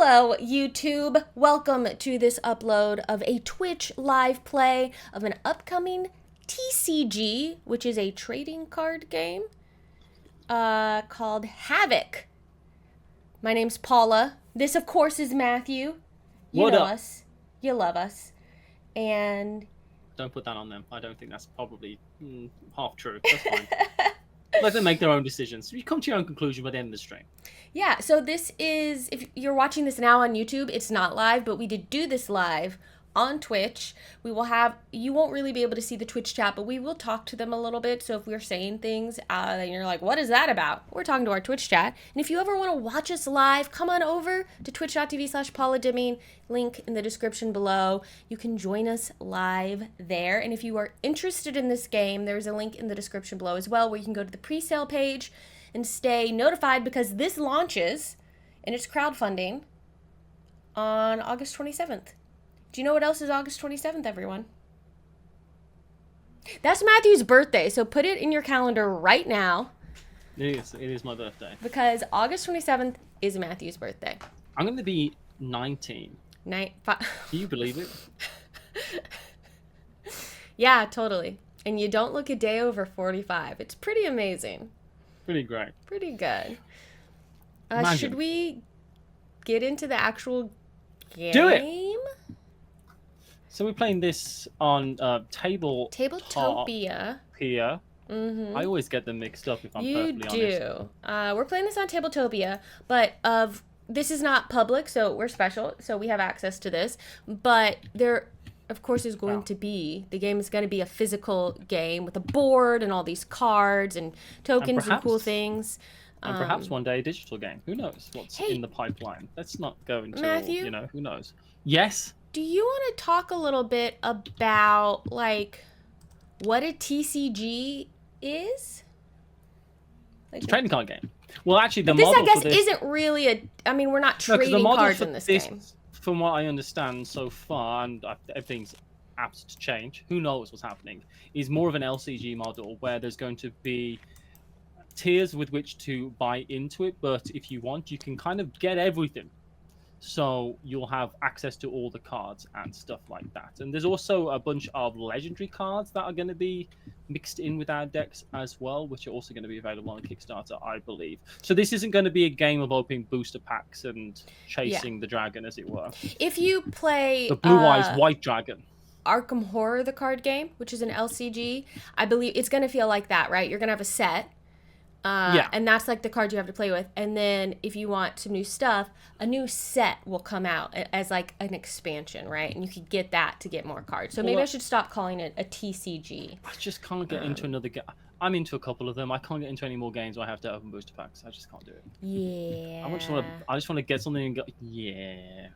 Hello, YouTube. Welcome to this upload of a Twitch live play of an upcoming TCG, which is a trading card game called HAVOC. My name's Paula. This, of course, is Matthew. You What know up? us. You love us. And Don't put that on them. I don't think that's probably half true. That's fine. Let them make their own decisions. You come to your own conclusion by the end of the stream. yeah, so this is, if you're watching this now on YouTube, it's not live, but we did do this live on Twitch. We will have, you won't really be able to see the Twitch chat, but we will talk to them a little bit. So if we're saying things and you're like, what is that about? We're talking to our Twitch chat. And if you ever want to watch us live, come on over to twitch.tv/Paula Deming, link in the description below. You can join us live there. And if you are interested in this game, there's a link in the description below as well, where you can go to the pre-sale page and stay notified, because this launches and it's crowdfunding on August 27th. Do you know what else is August 27th, everyone? That's Matthew's birthday, so put it in your calendar right now. It is my birthday. Because August 27th is Matthew's birthday. I'm going to be 19. Can you believe it? Yeah, totally. And you don't look a day over 45. It's pretty amazing. Pretty great. Pretty good. Should we get into the actual game? Do it! So we're playing this on Tabletopia. Mm-hmm. I always get them mixed up, if I'm perfectly honest. You do. We're playing this on Tabletopia, but this is not public, so we're special, so we have access to this. But there, of course, is going to be, the game is going to be a physical game with a board and all these cards and tokens and cool things. And perhaps one day a digital game. Who knows what's in the pipeline? Let's not go into, Matthew, who knows. Yes? Do you want to talk a little bit about, like, what a TCG is? Like, It's a trading card game. Well, actually, the this, model I guess, for this isn't really a... I mean, we're not trading cards in this game. From what I understand so far, and everything's apt to change, who knows what's happening, is more of an LCG model where there's going to be tiers with which to buy into it, but if you want, you can kind of get everything. So you'll have access to all the cards and stuff like that. And there's also a bunch of legendary cards that are going to be mixed in with our decks as well, which are also going to be available on Kickstarter, I believe. So this isn't going to be a game of opening booster packs and chasing the dragon, as it were. If you play the Blue Eyes White Dragon, Arkham Horror, the card game, which is an LCG, I believe it's going to feel like that, right? You're going to have a set. And that's like the card you have to play with. And then if you want some new stuff, a new set will come out as like an expansion, right? And you could get that to get more cards. So maybe I should stop calling it a TCG. I just can't get into another game. I'm into a couple of them. I can't get into any more games where I have to open booster packs. I just can't do it. Yeah. I just want to get something and go, yeah.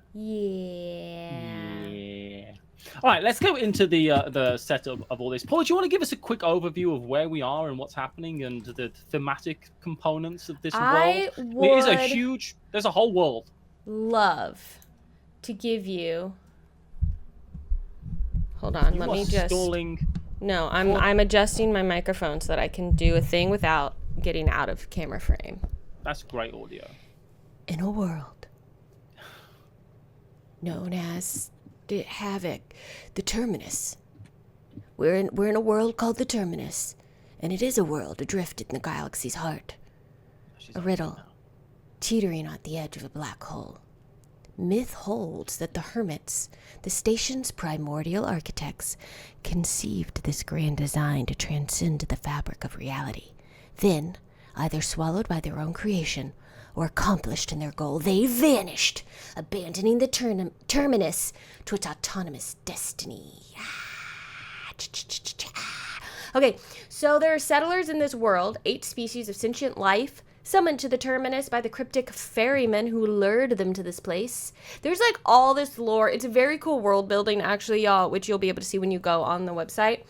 All right, let's go into the setup of all this. Paul, do you want to give us a quick overview of where we are and what's happening and the thematic components of this world? It is a huge... There's a whole world. Love to give you... Hold on, let me just... Stalling. No, I'm adjusting my microphone so that I can do a thing without getting out of camera frame. That's great audio. In a world known as the HAVOC, the Terminus. We're in a world called the Terminus, and it is a world adrift in the galaxy's heart. A riddle, teetering at the edge of a black hole. Myth holds that the hermits, the station's primordial architects, conceived this grand design to transcend the fabric of reality. Then, either swallowed by their own creation or accomplished in their goal, they vanished, abandoning the terminus to its autonomous destiny. Okay, so there are settlers in this world, 8 species of sentient life, summoned to the terminus by the cryptic ferryman who lured them to this place. There's like all this lore. It's a very cool world building, actually, y'all, which you'll be able to see when you go on the website.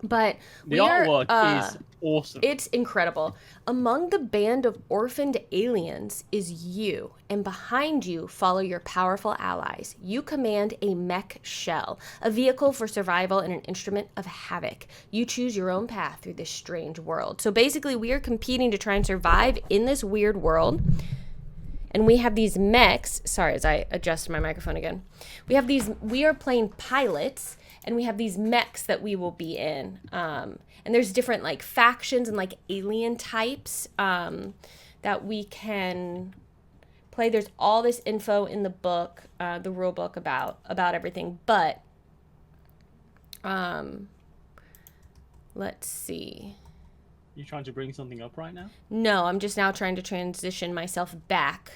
But the artwork is awesome. It's incredible. Among the band of orphaned aliens is you, and behind you follow your powerful allies. You command a mech shell, a vehicle for survival and an instrument of havoc. You choose your own path through this strange world. So basically, we are competing to try and survive in this weird world. and we have these mechs. Sorry, as I adjust my microphone again. We are playing pilots, and we have these mechs that we will be in. And there's different like factions and like alien types that we can play. There's all this info in the book, the rule book about everything. But let's see. You trying to bring something up right now? No, I'm just now trying to transition myself back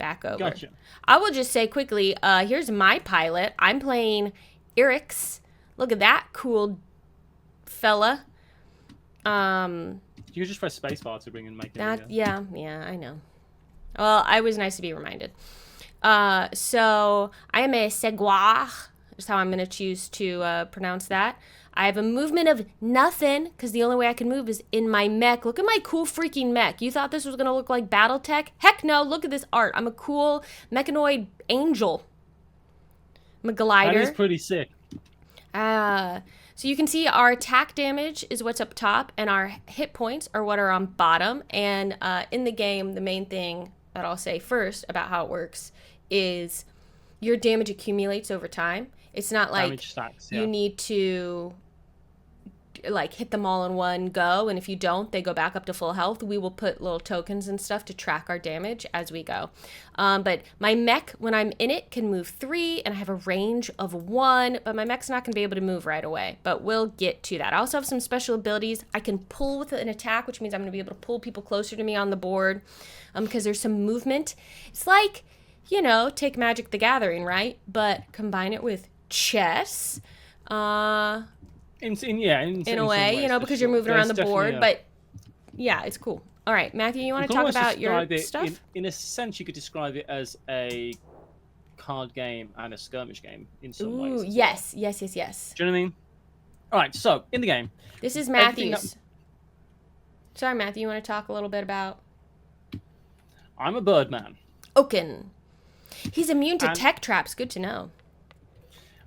over. Gotcha. I will just say quickly, here's my pilot. I'm playing Eric's. Look at that cool fella. You just press spacebar to bring and make it. Yeah, I know. Well, I was nice to be reminded. So I am a Seguar. That's how I'm going to choose to pronounce that. I have a movement of nothing because the only way I can move is in my mech. Look at my cool freaking mech. You thought this was going to look like Battletech? Heck no, look at this art. I'm a cool mechanoid angel. I'm a glider. That is pretty sick. So you can see our attack damage is what's up top and our hit points are what are on bottom. And in the game, the main thing that I'll say first about how it works is your damage accumulates over time. It's not like stacks, you need to like hit them all in one go, and if you don't, they go back up to full health. We will put little tokens and stuff to track our damage as we go. But my mech, when I'm in it, can move 3, and I have a range of 1, but my mech's not going to be able to move right away. But we'll get to that. I also have some special abilities. I can pull with an attack, which means I'm going to be able to pull people closer to me on the board because there's some movement. It's like, take Magic the Gathering, right? But combine it with chess. In a way, because you're moving around the board. But yeah, it's cool. All right, Matthew, you want to talk about your stuff? In a sense, you could describe it as a card game and a skirmish game in some ways. Yes. Do you know what I mean? All right, so in the game, this is Matthew's. Sorry, Matthew, you want to talk a little bit about? I'm a Birdman. Oaken. He's immune to tech traps. Good to know.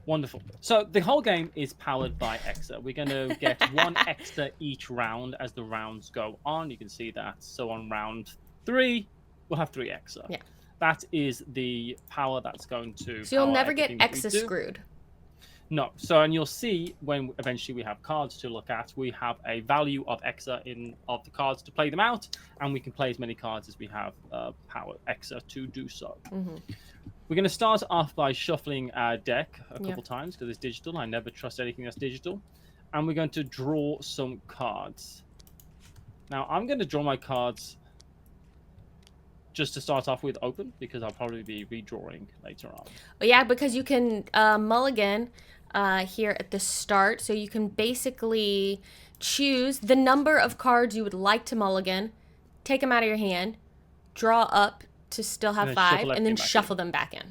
Wonderful. So the whole game is powered by Exa. We're going to get 1 Exa each round as the rounds go on. You can see that. So on round 3, we'll have 3 Exa. Yeah. That is the power that's going to. So you'll never get Exa screwed. No. So, and you'll see when eventually we have cards to look at, we have a value of Exa of the cards to play them out, and we can play as many cards as we have power Exa to do so. Mm-hmm. We're going to start off by shuffling our deck a couple times because it's digital. I never trust anything that's digital. And we're going to draw some cards. Now, I'm going to draw my cards just to start off with open because I'll probably be redrawing later on. Yeah, because you can mulligan here at the start. So you can basically choose the number of cards you would like to mulligan, take them out of your hand, draw up to still have 5, and then shuffle them back in.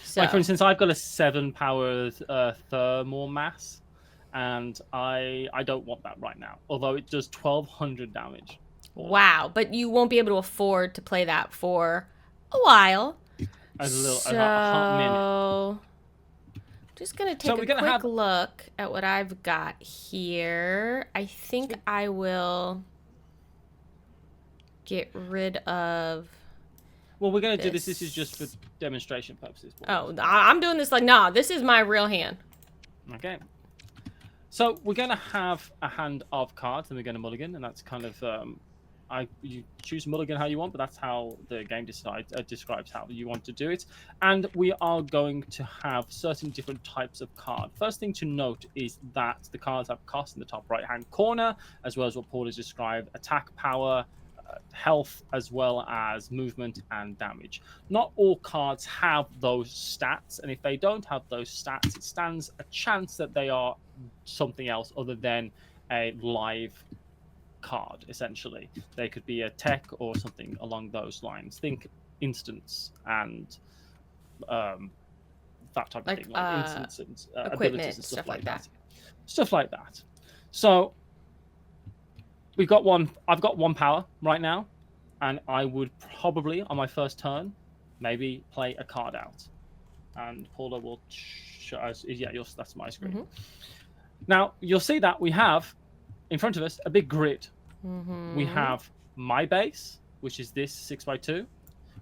So, like for instance, I've got a 7 power thermal mass, and I don't want that right now. Although it does 1200 damage. Wow, but you won't be able to afford to play that for a while. A hot minute. Just gonna take a quick look at what I've got here. I think I will get rid of. Well, we're going to do this. This is just for demonstration purposes. Oh, I'm doing this like, nah, this is my real hand. Okay. So we're going to have a hand of cards, and we're going to mulligan, and that's kind of, you choose mulligan how you want, but that's how the game describes how you want to do it. And we are going to have certain different types of card. First thing to note is that the cards have cost in the top right-hand corner, as well as what Paul has described, attack power, health, as well as movement and damage. Not all cards have those stats, and if they don't have those stats, it stands a chance that they are something else other than a live card, essentially. They could be a tech or something along those lines. Think instants and that type of thing, like instants and abilities and stuff like that. Stuff like that. So we've got one. I've got 1 power right now, and I would probably on my first turn maybe play a card out, and Paula will show us. Yeah, that's my screen. Mm-hmm. Now you'll see that we have in front of us a big grid. Mm-hmm. We have my base, which is this 6x2.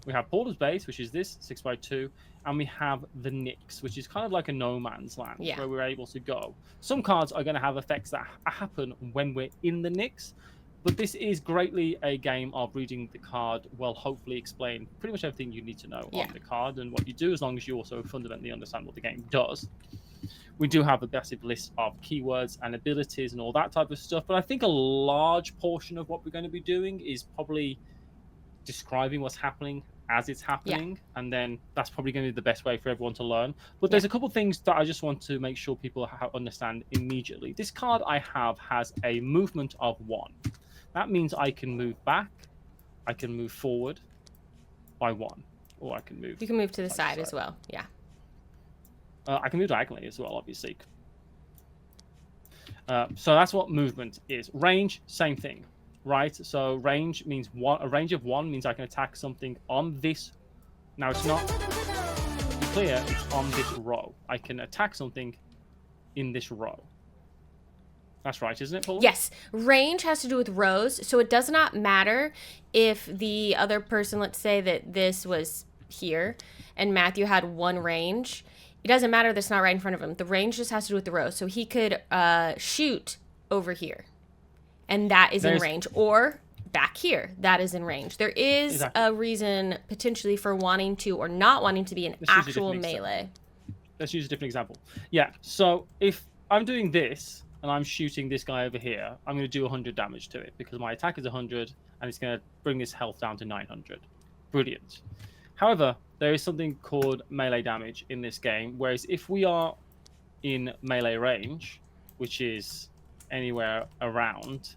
We have Paula's base, which is this 6x2, and we have the Nyx, which is kind of like a no man's land where we're able to go. Some cards are going to have effects that happen when we're in the Nyx, but this is greatly a game of reading the card will hopefully explain pretty much everything you need to know on the card and what you do, as long as you also fundamentally understand what the game does. We do have a massive list of keywords and abilities and all that type of stuff, but I think a large portion of what we're going to be doing is probably describing what's happening as it's happening, and then that's probably going to be the best way for everyone to learn. But there's a couple things that I just want to make sure people understand immediately. This card I have has a movement of 1. That means I can move back, I can move forward by 1, or I can move. You can move to the side as well. Yeah. I can move diagonally as well, obviously. So that's what movement is. Range, same thing, right? So range means a range of 1 means I can attack something on this. Now it's not to be clear, it's on this row. I can attack something in this row. That's right, isn't it, Paul? Yes. Range has to do with rows, so it does not matter if the other person, let's say that this was here, and Matthew had 1 range. It doesn't matter that's not right in front of him. The range just has to do with the rows. So he could shoot over here, and that is in range. Or back here, that is in range. There is a reason potentially for wanting to or not wanting to be an actual melee. Let's use a different example. Yeah, so if I'm doing this, and I'm shooting this guy over here, I'm going to do 100 damage to it, because my attack is 100, and it's going to bring this health down to 900. Brilliant. However, there is something called melee damage in this game, whereas if we are in melee range, which is anywhere around,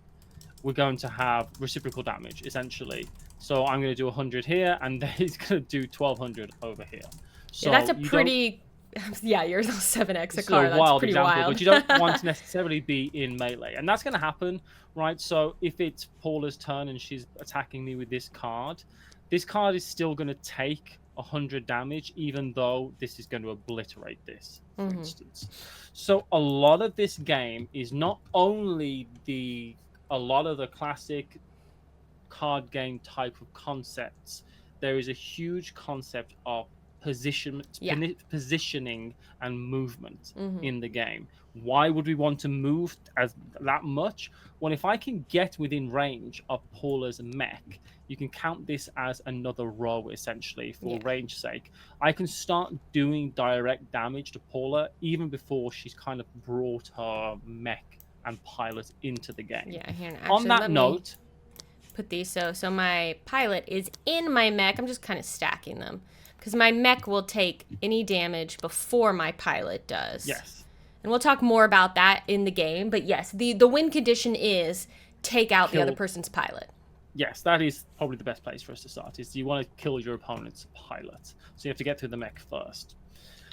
we're going to have reciprocal damage, essentially. So I'm going to do 100 here, and then he's going to do 1200 over here. So that's a pretty... Yeah, yours is 7x a card. That's wild pretty example, wild. but you don't want to necessarily be in melee. And that's going to happen, right? So if it's Paula's turn and she's attacking me with this card is still going to take 100 damage, even though this is going to obliterate this, for instance. So a lot of this game is not only a lot of the classic card game type of concepts. There is a huge concept of positioning and movement in the game. Why would we want to move that much? Well, if I can get within range of Paula's mech, you can count this as another row, essentially, for range sake. I can start doing direct damage to Paula even before she's kind of brought her mech and pilot into the game. Yeah, here, actually, on that note, put these so my pilot is in my mech. I'm just kind of stacking them, because my mech will take any damage before my pilot does. Yes. And we'll talk more about that in the game. But yes, the win condition is take out the other person's pilot. Yes, that is probably the best place for us to start, is you want to kill your opponent's pilot. So you have to get through the mech first.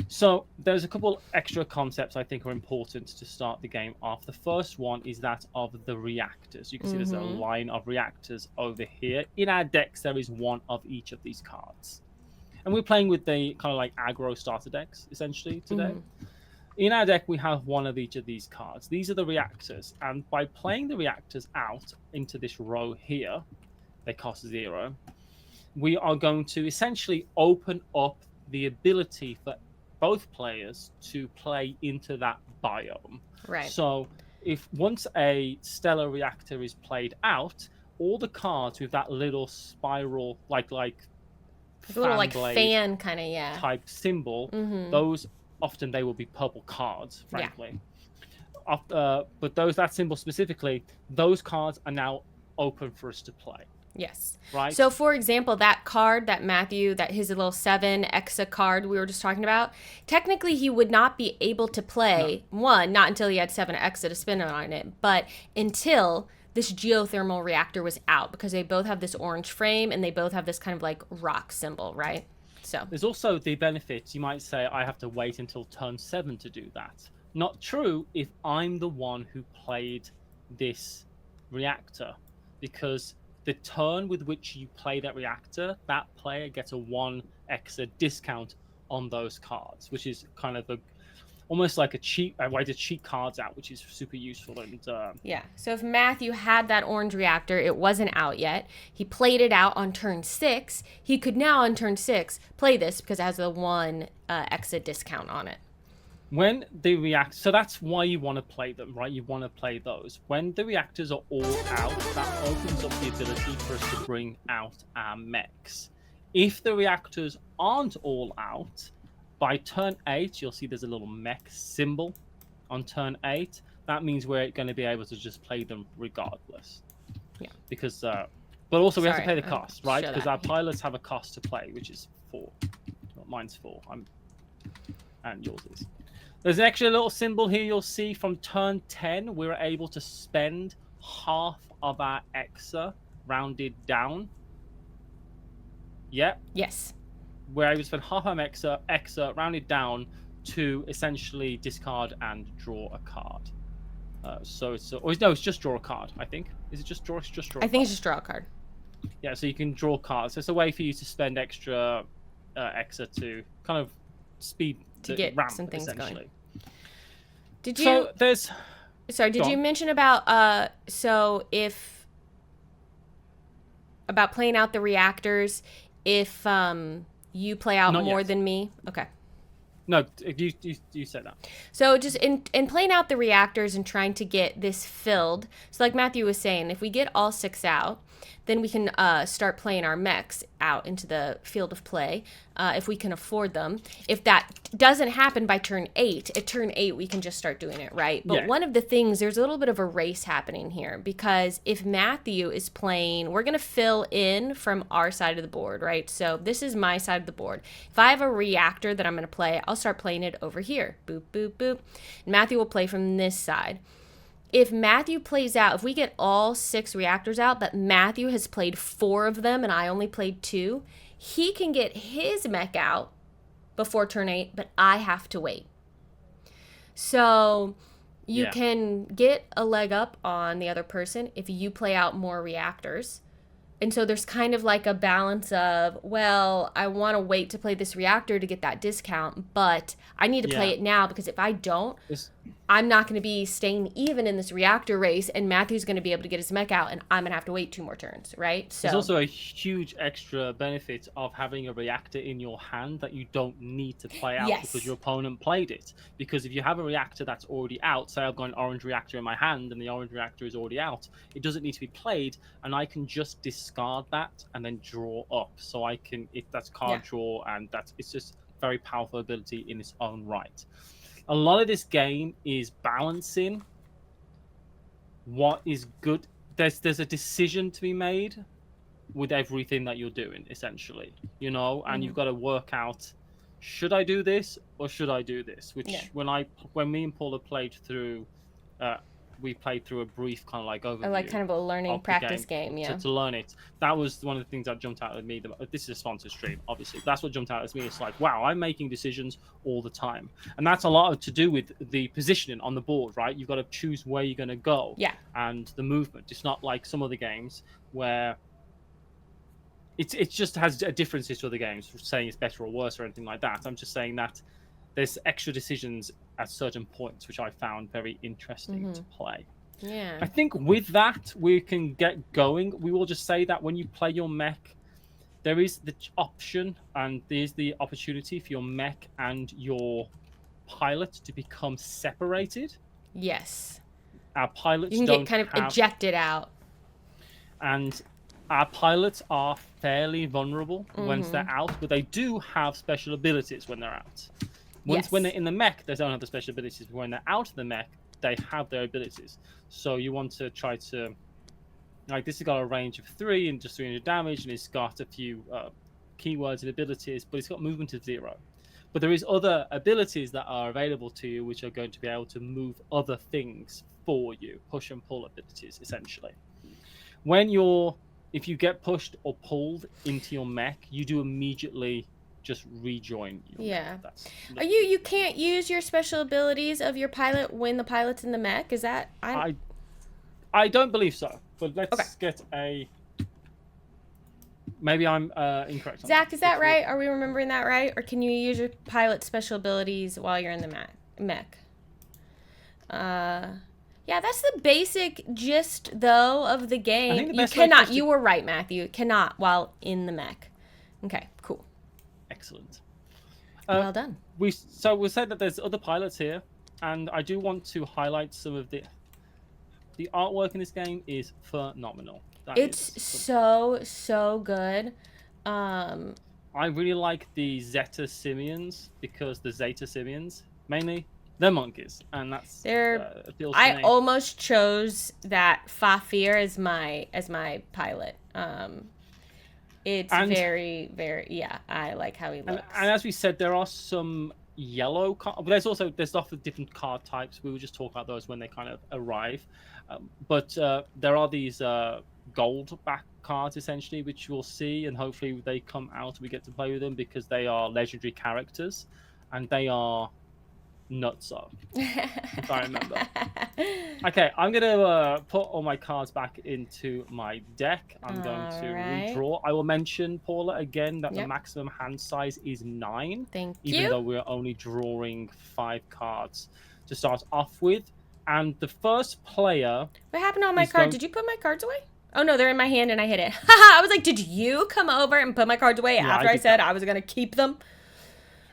So there's a couple extra concepts I think are important to start the game off. The first one is that of the reactors. You can see there's a line of reactors over here. In our decks, there is 1 of each of these cards. And we're playing with the kind of like aggro starter decks, essentially, today. In our deck, we have 1 of each of these cards. These are the reactors. And by playing the reactors out into this row here, they cost 0, we are going to essentially open up the ability for both players to play into that biome. Right. So if once a stellar reactor is played out, all the cards with that little spiral, like a little like fan kind of type symbol, those often they will be purple cards, frankly. But that symbol specifically, those cards are now open for us to play. Yes. Right. So, for example, that card that Matthew, that his little 7 Exa card we were just talking about, technically he would not be able to play, not until he had 7 Exa to spin on it, but until this geothermal reactor was out, because they both have this orange frame and they both have this kind of like rock symbol, right? So there's also the benefits. You might say, I have to wait until turn 7 to do that. Not true if I'm the one who played this reactor, because the turn with which you play that reactor, that player gets a 1 Exa discount on those cards, which is kind of almost like a way to cheat cards out, which is super useful. And yeah, so if Matthew had that orange reactor, it wasn't out yet. He played it out on turn 6. He could now on turn 6 play this because it has a 1 exit discount on it. When they react, so that's why you want to play them, right? You want to play those. When the reactors are all out, that opens up the ability for us to bring out our mechs. If the reactors aren't all out, by turn 8, you'll see there's a little mech symbol on turn 8. That means we're going to be able to just play them regardless. Yeah. Because, but also we have to pay the cost, right? Because our that. pilots have a cost to play, which is 4. Well, mine's 4. And yours is. There's an extra little symbol here you'll see from turn 10. We're able to spend half of our Exa rounded down. Yep. Yes. We're able to spend half our Exa rounded down to essentially discard and draw a card. So it's it's just draw a card. I think it's just draw. I think it's just draw a card. Yeah, so you can draw cards. So it's a way for you to spend extra Exa to kind of speed to get ramp, some things going. Did you? So there's. Sorry, did you mention about about playing out the reactors if you play out Not more yet. than me? Okay. No, you said that. So just in playing out the reactors and trying to get this filled. So like Matthew was saying, if we get all 6 out, then we can start playing our mechs out into the field of play if we can afford them. If that doesn't happen by turn 8, at turn 8 we can just start doing it, right? But one of the things, there's a little bit of a race happening here because if Matthew is playing, we're going to fill in from our side of the board, right? So this is my side of the board. If I have a reactor that I'm going to play, I'll start playing it over here. Boop, boop, boop. And Matthew will play from this side. If Matthew plays out, if we get all 6 reactors out, but Matthew has played 4 of them and I only played 2, he can get his mech out before turn 8, but I have to wait. So you can get a leg up on the other person if you play out more reactors. And so there's kind of like a balance of, well, I want to wait to play this reactor to get that discount, but I need to play it now because if I don't, I'm not going to be staying even in this reactor race, and Matthew's going to be able to get his mech out, and I'm going to have to wait 2 more turns, right? So there's also a huge extra benefit of having a reactor in your hand that you don't need to play out because your opponent played it. Because if you have a reactor that's already out, say I've got an orange reactor in my hand and the orange reactor is already out, it doesn't need to be played, and I can just discard that and then draw up. So I can, that's card draw, and it's just very powerful ability in its own right. A lot of this game is balancing what is good. There's a decision to be made with everything that you're doing, essentially, and you've got to work out, should I do this or should I do this? Which when me and Paula played through, we played through a brief kind of like overview, like kind of a learning practice game, to learn it. That was one of the things that jumped out at me. This is a sponsored stream, obviously. That's what jumped out at me. It's like, wow, I'm making decisions all the time, and that's a lot to do with the positioning on the board, right? You've got to choose where you're going to go, and the movement. It's not like some other games where it just has a differences to other games, saying it's better or worse or anything like that. I'm just saying that there's extra decisions at certain points, which I found very interesting to play. Yeah. I think with that, we can get going. We will just say that when you play your mech, there is the option and there's the opportunity for your mech and your pilot to become separated. Yes. Our pilots you can get kind of ejected out. And our pilots are fairly vulnerable once they're out, but they do have special abilities when they're out. When they're in the mech, they don't have the special abilities. But when they're out of the mech, they have their abilities. So you want to try to, like, this has got a range of 3 and just 300 damage, and it's got a few keywords and abilities, but it's got movement of 0. But there is other abilities that are available to you, which are going to be able to move other things for you, push and pull abilities, essentially. If you get pushed or pulled into your mech, you do immediately just rejoin your mech. You can't use your special abilities of your pilot when the pilot's in the mech? Is that I don't believe so. But let's get a maybe I'm incorrect. Zach, is that right? Are we remembering that right? Or can you use your pilot special abilities while you're in the mech? mech. Yeah, that's the basic gist, though, of the game. You cannot. You were right, Matthew. Cannot while in the mech. Okay, cool. Excellent. Well done. We said that there's other pilots here, and I do want to highlight some of the artwork in this game is phenomenal. It's so good. I really like the Zeta Simians because the Zeta Simians mainly they're monkeys, and that's appeals to me. Almost chose that Fafir as my pilot. It's very I like how he looks. And as we said, there are some yellow but there's lots of different card types. We will just talk about those when they kind of arrive. But there are these gold back cards essentially, which we'll see, and hopefully they come out. We get to play with them because they are legendary characters, and they are nuts up. If I remember. Okay, I'm gonna put all my cards back into my deck. I'm going to redraw. I will mention, Paula, again that the maximum hand size is 9. Thank you. Even though we're only drawing 5 cards to start off with. And the first player... What happened to all my cards? Did you put my cards away? Oh, no, they're in my hand and I hit it. Haha, I was like, did you come over and put my cards away after I said I was going to keep them?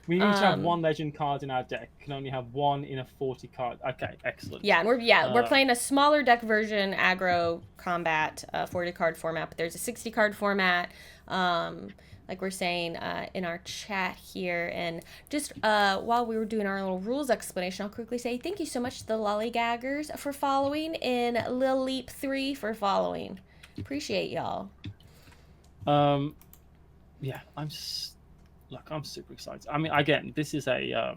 We need to have 1 legend card in our deck. We can only have 1 in a 40 card. Okay, excellent. Yeah, and we're playing a smaller deck version, aggro combat 40 card format, but there's a 60 card format. Like we're saying in our chat here. And just while we were doing our little rules explanation, I'll quickly say thank you so much to the Lollygaggers for following and Lil Leap 3 for following. Appreciate y'all. Yeah, I'm super excited. I mean, again, this is a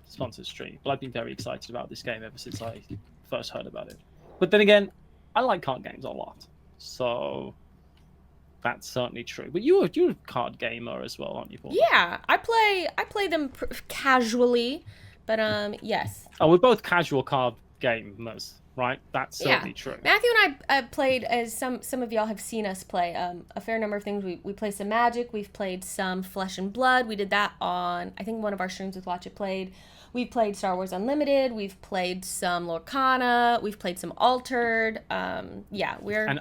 sponsored stream, but I've been very excited about this game ever since I first heard about it. But then again, I like card games a lot, so that's certainly true. But you're a card gamer as well, aren't you, Paul? Yeah, I play them casually, but yes. Oh, we're both casual card gamers, right? That's certainly true. Matthew and I played, as some of y'all have seen us play, a fair number of things. We played some Magic. We've played some Flesh and Blood. We did that on, I think, one of our streams with Watch It Played. We've played Star Wars Unlimited. We've played some Lorcana. We've played some Altered. Yeah, we're...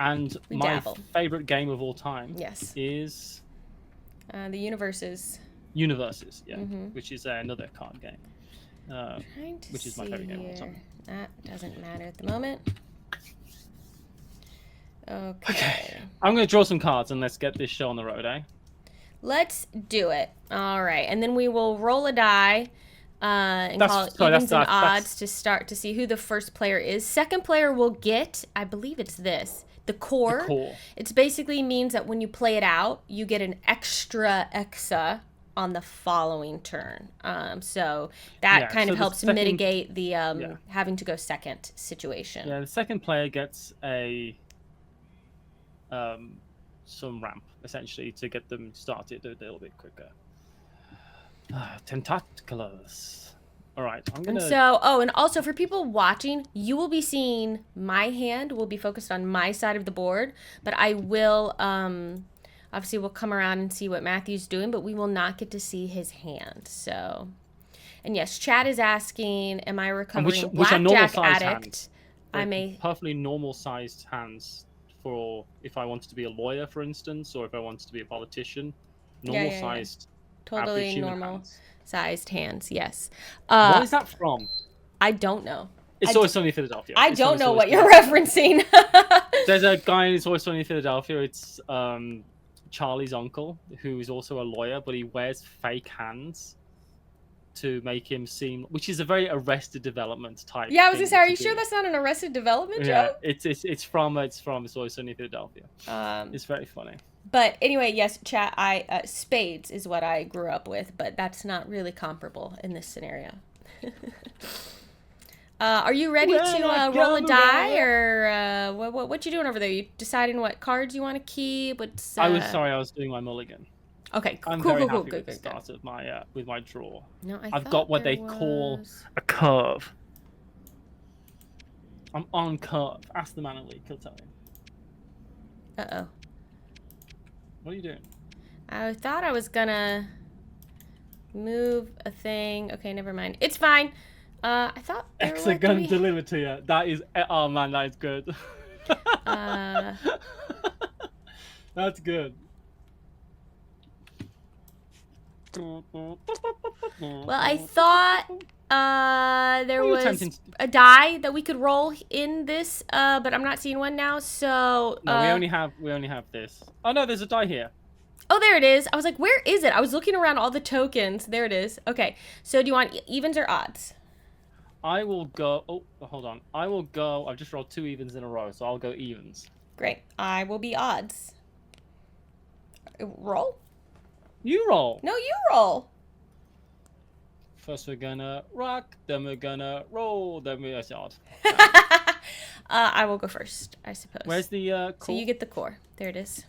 And my favorite game of all time is... the Universes. Universes, yeah, which is another card game. Which is my favorite game of all time. That doesn't matter at the moment. Okay. I'm going to draw some cards and let's get this show on the road, eh? Let's do it. All right. And then we will roll a die and call it evens and odds to start to see who the first player is. Second player will get, I believe it's this, the core. It basically means that when you play it out, you get an extra exa on the following turn. So that kind of helps mitigate the having to go second situation. Yeah, the second player gets a some ramp essentially to get them started a little bit quicker. Tentaculous. All right, I'm gonna. And also for people watching, you will be seeing my hand will be focused on my side of the board, but I will obviously we'll come around and see what Matthew's doing, but we will not get to see his hand. So, and yes, Chad is asking, am I recovering blackjack addict? I may perfectly normal sized hands for if I wanted to be a lawyer, for instance, or if I wanted to be a politician. Normal sized. Totally normal sized hands, yes. What is that from? I don't know. It's Always Sunny in Philadelphia. I don't know what you're referencing. There's a guy in It's Always Sunny in Philadelphia. It's Charlie's uncle, who is also a lawyer, but he wears fake hands to make him seem, which is a very Arrested Development type. Yeah, I was gonna say, are you sure that's not an Arrested Development joke? Yeah, it's from It's Always Sunny in Philadelphia. It's very funny. But anyway, yes, chat. Spades is what I grew up with, but that's not really comparable in this scenario. Are you ready to roll a die, or what you doing over there? You deciding what cards you want to keep? I was doing my mulligan. Okay, I'm very happy with the start of my with my draw. No, I've got what they call a curve. I'm on curve. Ask the man in league, he'll tell you. Uh-oh. What are you doing? I thought I was gonna Move a thing. Okay, never mind. It's fine. I thought there were, Hexagon delivered to you. That is, oh man, that is good. That's good. Well, I thought there What are you was attempting to- a die that we could roll in this, but I'm not seeing one now. So No, we only have this. Oh no, there's a die here. oh, there it is. I was like, where is it? I was looking around all the tokens. There it is. Okay. So do you want evens or odds? I will go. Oh, hold on. I will go. I've just rolled 2 evens in a row, so I'll go evens. Great. I will be odds. Roll? You roll. No, you roll. First we're gonna rock, then we're gonna roll, then we're odd. I will go first, I suppose. Where's the core? So you get the core. There it is.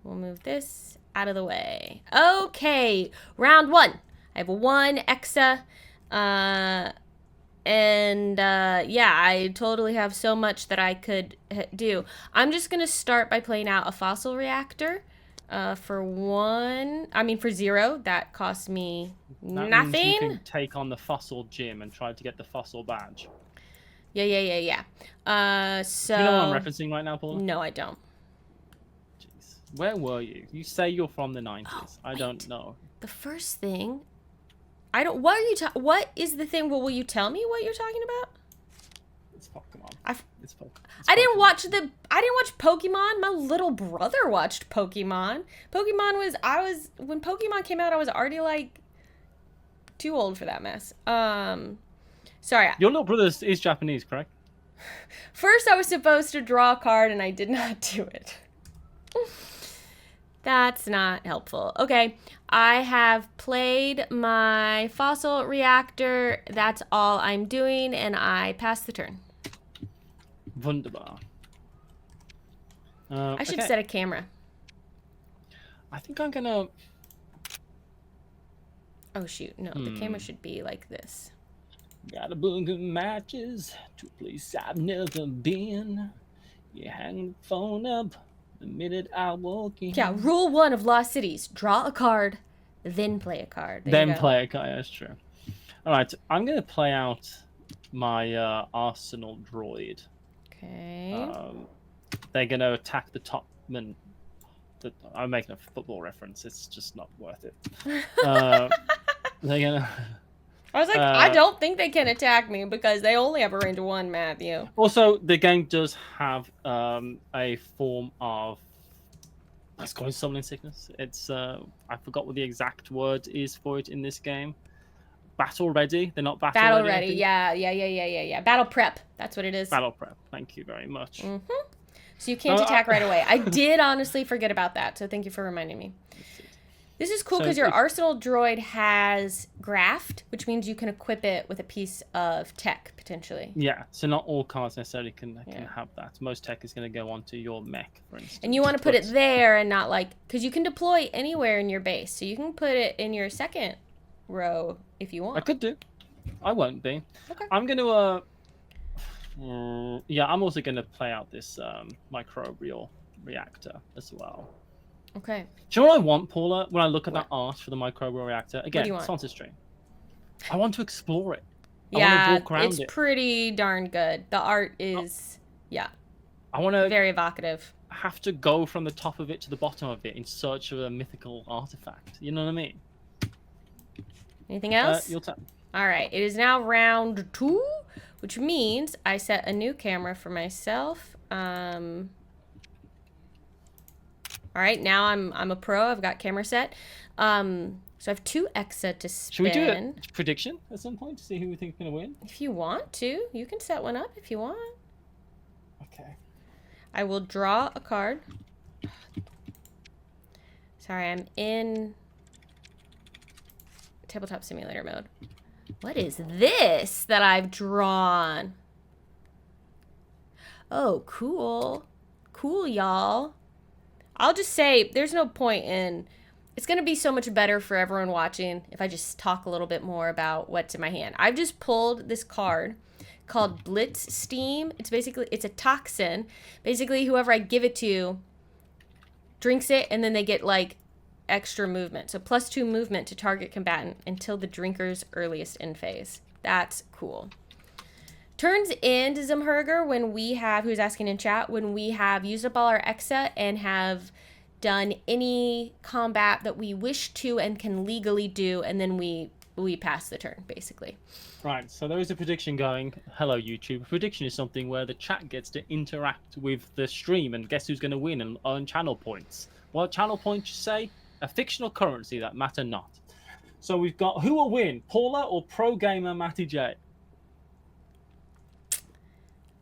We'll move this out of the way. Okay, round 1. I have a 1 exa. Yeah, I totally have so much that I could do. I'm just gonna start by playing out a fossil reactor. For 0, that cost me nothing. Means you can take on the fossil gym and try to get the fossil badge. Yeah. So. Do you know what I'm referencing right now, Paula? No, I don't. Jeez. Where were you? You say you're from the 90s. Oh, I don't know. The first thing. I don't. What are you? What is the thing? Well, will you tell me what you're talking about? It's Pokemon. It's Pokemon. I didn't watch Pokemon. My little brother watched Pokemon. When Pokemon came out, I was already like too old for that mess. Sorry. Your little brother is Japanese, correct? First, I was supposed to draw a card, and I did not do it. That's not helpful. Okay, I have played my fossil reactor. That's all I'm doing, and I pass the turn. Wunderbar. I should set a camera. I think I'm gonna... Oh, shoot. No, the camera should be like this. Got a book of matches to a place I've never been. You hang the phone up the minute I walk in. Yeah, rule 1 of Lost Cities. Draw a card, then play a card. Then play a card, that's true. Alright, I'm going to play out my Arsenal droid. Okay. They're going to attack the topman. I'm making a football reference. It's just not worth it. They're going to... I was like, I don't think they can attack me because they only have a range of 1, Matthew. Also, the game does have a form of, let's call it summoning sickness. It's I forgot what the exact word is for it in this game. Battle ready. They're not battle ready. Yeah. Battle prep. That's what it is. Battle prep. Thank you very much. Mm-hmm. So you can't attack right away. I did honestly forget about that, so thank you for reminding me. This is cool because your Arsenal droid has graft, which means you can equip it with a piece of tech, potentially. Yeah, so not all cards necessarily can have that. Most tech is going to go onto your mech, for instance. And you want to put it there and not like... Because you can deploy anywhere in your base. So you can put it in your second row if you want. I could do. I won't be. Okay. I'm going to... I'm also going to play out this microbial reactor as well. Okay. Do you know what I want, Paula, when I look at that art for the microbial reactor? Again, sponsor stream. I want to explore it. I want to walk around it's pretty darn good. The art is, I want to very evocative. Have to go from the top of it to the bottom of it in search of a mythical artifact. You know what I mean? Anything else? Your turn. All right. It is now round 2, which means I set a new camera for myself. All right, now I'm a pro. I've got camera set. So I have 2 exa to spin. Should we do a prediction at some point to see who we think is going to win? If you want to, you can set one up if you want. Okay. I will draw a card. Sorry, I'm in Tabletop Simulator mode. What is this that I've drawn? Oh, cool. Cool, y'all. I'll just say there's no point in... It's going to be so much better for everyone watching if I just talk a little bit more about what's in my hand. I've just pulled this card called Blitz Steam. It's a toxin. Basically, whoever I give it to drinks it, and then they get, like, extra movement. So +2 movement to target combatant until the drinker's earliest end phase. That's cool. Turns into Zimherger when we have, who's asking in chat, when we have used up all our Exa and have done any combat that we wish to and can legally do, and then we pass the turn, basically. Right, so there is a prediction going. Hello, YouTube. A prediction is something where the chat gets to interact with the stream and guess who's going to win and earn channel points. What channel points say? A fictional currency that matter not. So we've got, who will win, Paula or pro gamer Matty J?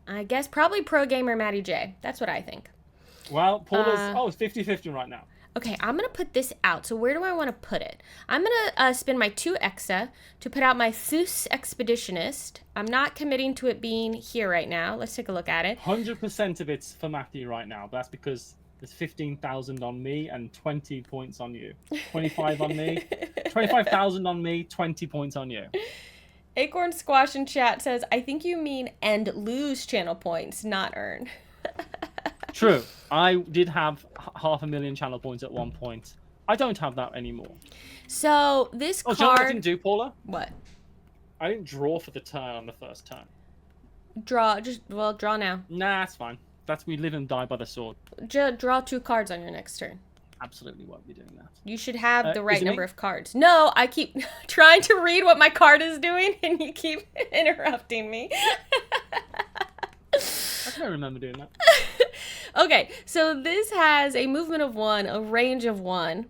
I guess probably pro gamer Matty J. That's what I think. Well, Paula's, it's 50-50 right now. Okay, I'm going to put this out. So where do I want to put it? I'm going to spend my 2 Exa to put out my Thus Expeditionist. I'm not committing to it being here right now. Let's take a look at it. 100% of it's for Matthew right now. But that's because there's 15,000 on me and 20 points on you. 25 on me, 25,000 on me, 20 points on you. Acorn Squash in chat says, I think you mean and lose channel points, not earn. True. I did have 500,000 channel points at one point. I don't have that anymore. So this card... Do you know what I didn't do, Paula? What? I didn't draw for the turn on the first turn. Draw now. Nah, that's fine. We live and die by the sword. Draw 2 cards on your next turn. Absolutely won't be doing that. You should have the right number me? of cards. No, I keep trying to read what my card is doing, and you keep interrupting me. I can't remember doing that. Okay, so this has a movement of 1, a range of 1,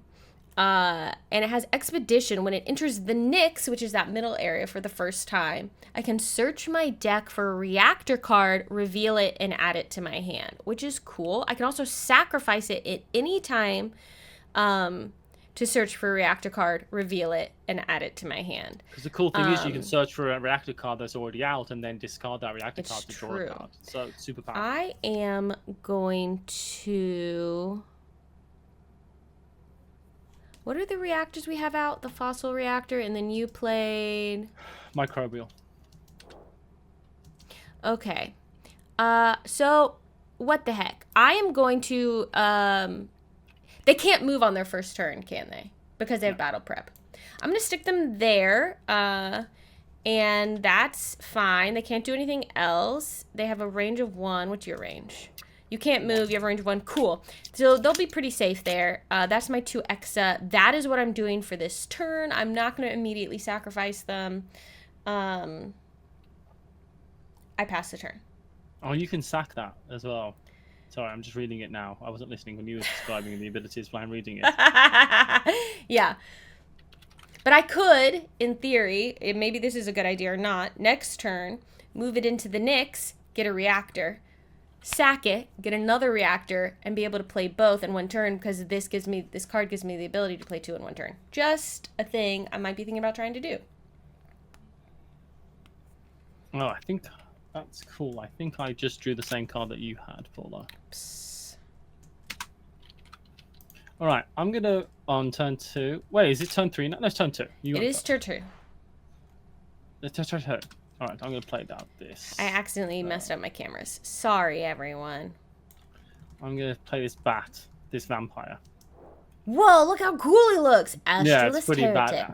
and it has Expedition. When it enters the Nyx, which is that middle area for the first time, I can search my deck for a reactor card, reveal it, and add it to my hand, which is cool. I can also sacrifice it at any time to search for a reactor card, reveal it, and add it to my hand. Because the cool thing is you can search for a reactor card that's already out and then discard that reactor card to draw a card. So it's super powerful. I am going to... What are the reactors we have out? The fossil reactor, and then you played... Microbial. Okay. So, what the heck? I am going to... They can't move on their first turn, can they? Because they have battle prep. I'm going to stick them there, and that's fine. They can't do anything else. They have a range of 1. What's your range? You can't move. You have a range of 1. Cool. So they'll be pretty safe there. That's my 2 Exa. That is what I'm doing for this turn. I'm not going to immediately sacrifice them. I pass the turn. Oh, you can sack that as well. Sorry, I'm just reading it now. I wasn't listening when you were describing the abilities, but I'm reading it. Yeah. But I could, in theory, maybe this is a good idea or not, next turn, move it into the Nyx, get a reactor, sack it, get another reactor, and be able to play both in one turn, because this card gives me the ability to play 2 in one turn. Just a thing I might be thinking about trying to do. Oh, I think that's cool. I think I just drew the same card that you had, Paula. All right, I'm gonna on turn 2. Wait, is it turn 3? No, it's turn 2. It is turn 2. It's turn 2. All right, I'm gonna play this. I accidentally messed up my cameras. Sorry, everyone. I'm gonna play this bat, this vampire. Whoa! Look how cool he looks. Yeah, it's pretty Heretic.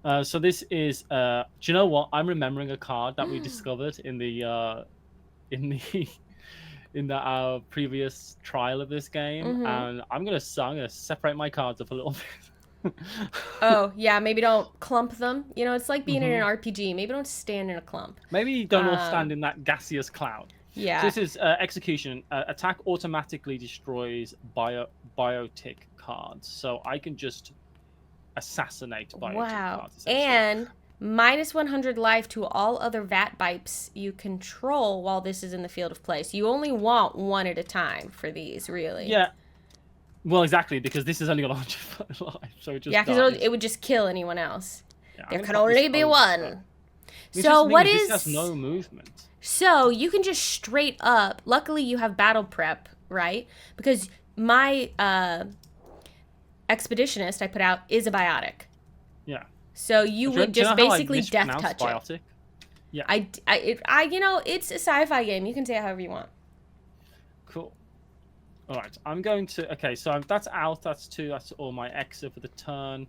badass. So this is. Do you know what? I'm remembering a card that we discovered in the previous trial of this game, and I'm gonna separate my cards up a little bit. Oh yeah, maybe don't clump them. You know, it's like being in an RPG. Maybe don't stand in a clump. Maybe you don't all stand in that gaseous cloud. Yeah. So this is execution. Attack automatically destroys biotic cards, so I can just assassinate biotic cards. And minus 100 life to all other vat bipes you control while this is in the field of play. So you only want 1 at a time for these, really. Yeah. Well, exactly, because this is only got 100 life, so it just because it would just kill anyone else. Yeah, there can only be 1. So what is... This has no movement. So you can just straight up... Luckily, you have battle prep, right? Because my Expeditionist I put out is a biotic. Yeah. So you would just basically death touch biotic? It. Yeah. You know, it's a sci-fi game. You can say it however you want. Cool. All right, I'm going to. Okay, so that's out. That's 2. That's all my Exa for the turn.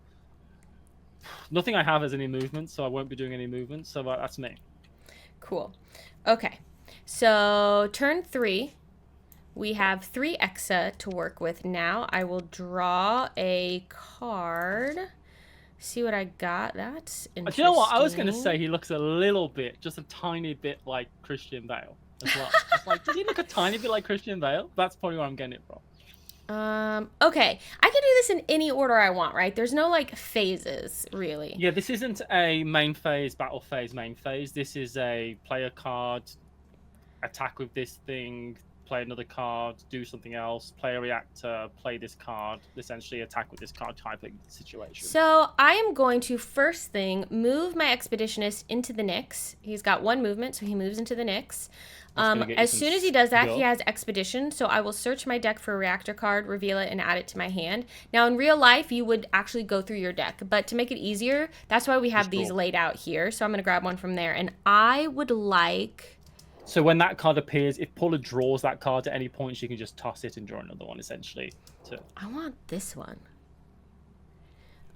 Nothing I have has any movement, so I won't be doing any movement. So that's me. Cool. Okay. So turn 3. We have 3 Exa to work with now. I will draw a card. See what I got. That's interesting. Do you know what? I was going to say he looks a little bit, just a tiny bit like Christian Bale as well. It's like, did he look a tiny bit like Christian Bale? That's probably where I'm getting it from. Okay. I can do this in any order I want, right? There's no like phases, really. Yeah, this isn't a main phase, battle phase, main phase. This is a player card, attack with this thing, play another card, do something else, play a reactor, play this card, essentially attack with this card type of situation. So I am going to, first thing, move my Expeditionist into the Nyx. He's got 1 movement, so he moves into the Nyx. As soon as he does that, he has Expedition, so I will search my deck for a reactor card, reveal it, and add it to my hand. Now, in real life, you would actually go through your deck, but to make it easier, that's why we have these laid out here. So I'm going to grab one from there, and I would like... So when that card appears, if Paula draws that card at any point, she can just toss it and draw another one, essentially. I want this one.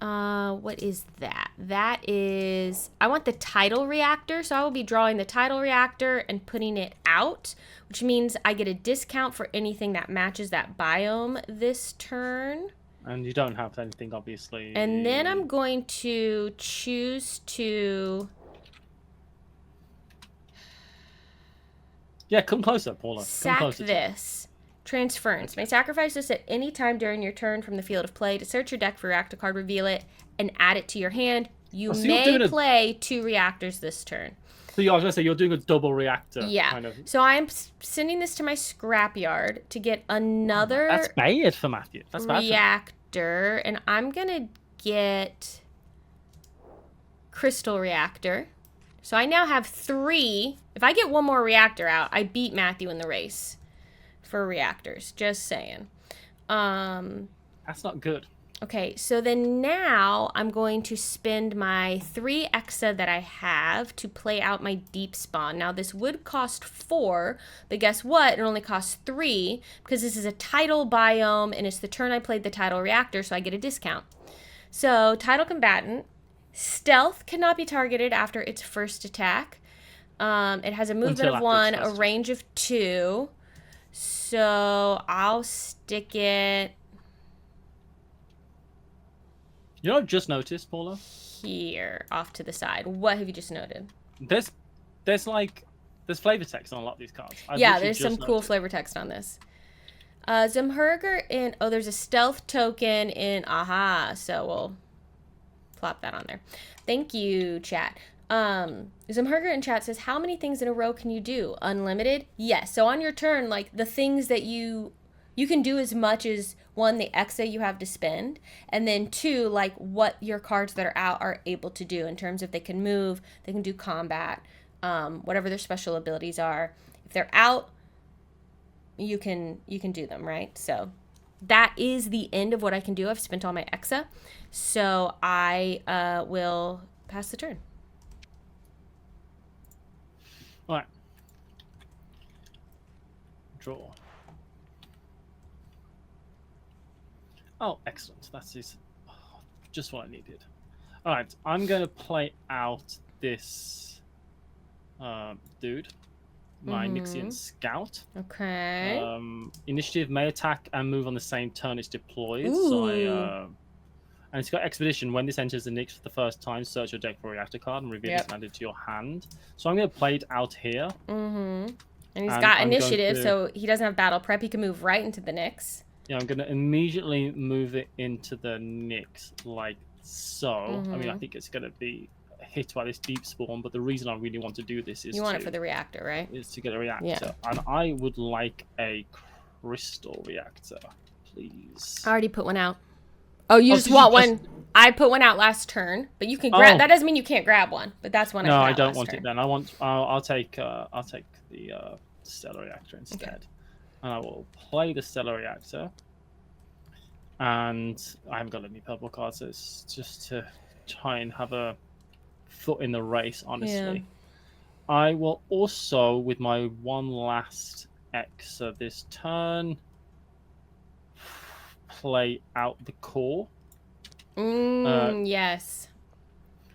What is that? That is... I want the tidal reactor, so I will be drawing the tidal reactor and putting it out, which means I get a discount for anything that matches that biome this turn. And you don't have anything, obviously. And then I'm going to choose to... Yeah, come closer, Paula. Sack this. Transference. May sacrifice this at any time during your turn from the field of play to search your deck for a reactor card, reveal it, and add it to your hand. You may play 2 reactors this turn. So I was going to say, you're doing a double reactor. Yeah. Kind of. So I'm sending this to my scrapyard to get another That's bad for Matthew. That's bad reactor. And I'm going to get crystal reactor. So I now have 3. If I get 1 more reactor out, I beat Matthew in the race for reactors. Just saying. That's not good. Okay, so then now I'm going to spend my 3 Exa that I have to play out my deep spawn. Now this would cost 4, but guess what? It only costs 3 because this is a tidal biome and it's the turn I played the tidal reactor, so I get a discount. So tidal combatant. Stealth cannot be targeted after its first attack. It has a movement of 1, a range of 2. So I'll stick it... You know what I've just noticed, Paula? Here, off to the side. What have you just noted? There's flavor text on a lot of these cards. Yeah, there's some cool flavor text on this. Zemhurger in... Oh, there's a stealth token in... Aha, so we'll plop that on there. Thank you, chat. Zemhurger in chat says, how many things in a row can you do? Unlimited? Yes. So on your turn, like, the things that you can do as much as, 1, the Exa you have to spend, and then 2, like, what your cards that are out are able to do in terms of they can move, they can do combat, whatever their special abilities are. If they're out, you can do them, right? So that is the end of what I can do. I've spent all my Exa, so I will pass the turn. All right. Draw. Oh, excellent. That is just what I needed. All right, I'm going to play out this dude, my Nyxian Scout. Okay. Initiative may attack and move on the same turn it's deployed. Ooh. So and it's got Expedition. When this enters the Nyx for the first time, search your deck for a reactor card and reveal it and add it to your hand. So I'm going to play it out here. And he's got initiative, so he doesn't have battle prep. He can move right into the Nyx. Yeah, I'm going to immediately move it into the Nyx, like so. I mean, I think it's going to be hit by this deep spawn, but the reason I really want to do this is you want it for the reactor, right? Is to get a reactor. Yeah. And I would like a crystal reactor, please. I already put one out. Oh, you just want one? I put one out last turn, but you can grab. That doesn't mean you can't grab one, but that's one. No, I don't want it then. I'll take the stellar reactor instead. Okay. And I will play the stellar reactor. And I haven't got any purple cards, so it's just to try and have a foot in the race, honestly. Yeah. I will also, with my one last Exa this turn, play out the core. Yes.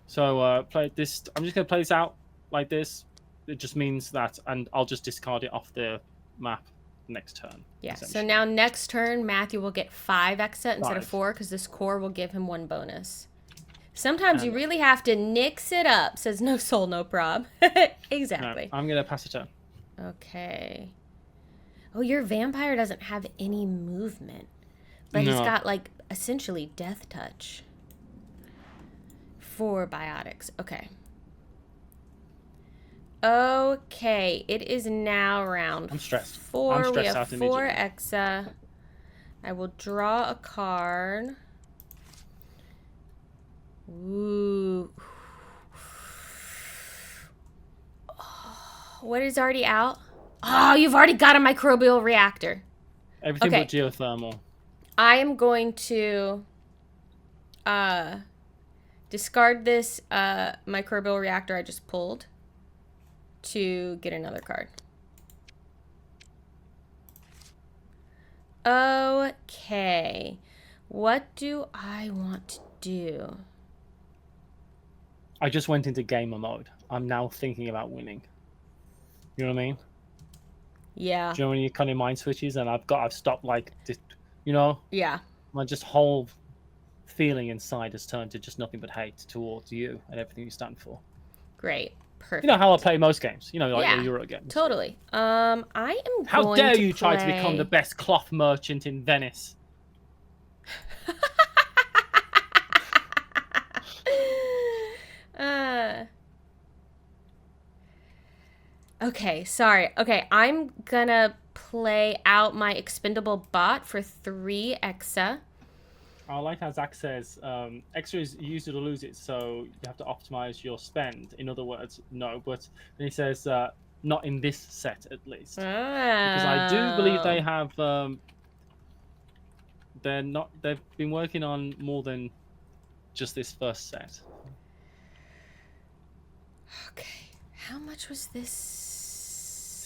So play this. I'm just gonna play this out like this. It just means that, and I'll just discard it off the map next turn. Yeah. So now next turn, Matthew will get 5 Exa instead of 5. 4 because this core will give him 1 bonus. Sometimes you really have to nix it up. Says no soul, no prob. Exactly. No, I'm gonna pass a turn. Okay. Oh, your vampire doesn't have any movement, but he's got like essentially death touch. 4 biotics. Okay. Okay, it is now round I'm stressed. 4. I'm stressed we have out 4 immediately. Exa. I will draw a card. Ooh. Oh, what is already out? Oh, you've already got a microbial reactor. Everything but geothermal. I am going to discard this microbial reactor I just pulled to get another card. Okay. What do I want to do? I just went into gamer mode. I'm now thinking about winning. You know what I mean? Yeah. Do you know when you kind of mind switches and I've stopped like, you know? Yeah. My just whole feeling inside has turned to just nothing but hate towards you and everything you stand for. Great. Perfect. You know how I play most games. You know, like yeah, the Euro games. Totally. I am How going dare to you try to play- become the best cloth merchant in Venice? Okay, sorry. Okay, I'm gonna play out my expendable bot for 3 Exa. I like how Zach says, extra is use it or lose it, so you have to optimize your spend. In other words, no, but then he says, not in this set at least. Because I do believe they have, they've been working on more than just this first set. Okay, how much was this?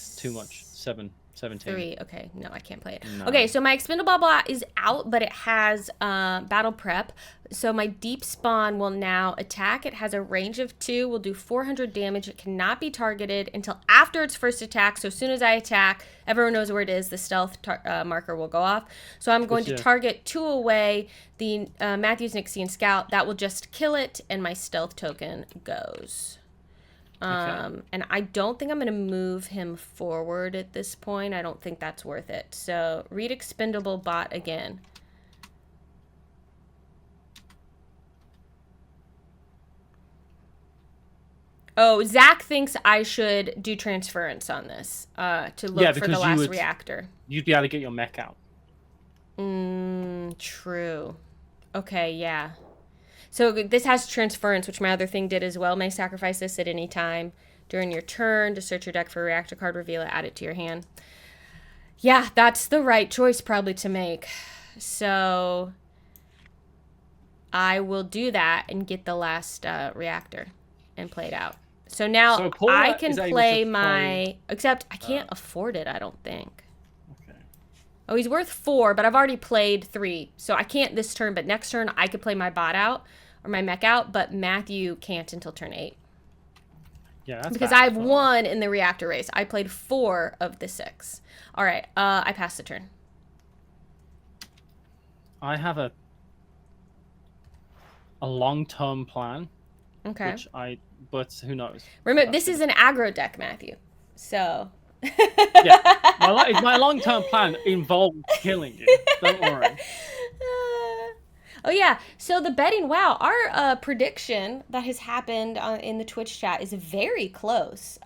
It's too much. 17. 3. Okay, no, I can't play it. No. Okay, so my expendable bot is out, but it has battle prep. So my deep spawn will now attack. It has a range of 2. Will do 400 damage. It cannot be targeted until after its first attack. So as soon as I attack, everyone knows where it is. The stealth marker will go off. So I'm going to target 2 away. The Matthews, Nixie, and Scout. That will just kill it, and my stealth token goes. And I don't think I'm going to move him forward at this point. I don't think that's worth it. So, read expendable bot again. Oh, Zach thinks I should do transference on this to look for the last reactor. You'd be able to get your mech out. True. Okay, yeah. So this has transference, which my other thing did as well. May sacrifice this at any time during your turn to search your deck for a reactor card, reveal it, add it to your hand. Yeah, that's the right choice probably to make. So I will do that and get the last reactor and play it out. So now I can play my... Except I can't afford it, I don't think. Okay. Oh, he's worth 4, but I've already played 3. So I can't this turn, but next turn I could play my bot out. Or my mech out, but Matthew can't until turn 8. Yeah, that's because I've won in the reactor race. I played 4 of the 6. All right, I passed the turn. I have a long-term plan. Okay. But who knows? Remember, this is an aggro deck, Matthew. So. Yeah, my long-term plan involves killing you. Don't worry. Oh, yeah. So the betting, wow, our prediction that has happened in the Twitch chat is very close.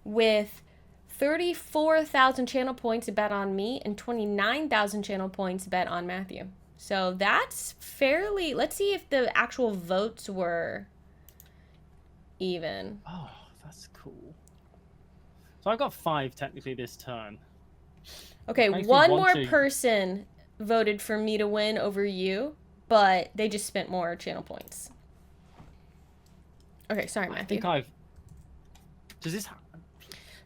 With 34,000 channel points bet on me and 29,000 channel points bet on Matthew. So that's fairly... Let's see if the actual votes were even. Oh, that's cool. So I got 5 technically this turn. Okay, one more person voted for me to win over you, but they just spent more channel points. Okay, sorry, Matthew. I think I've... Does this...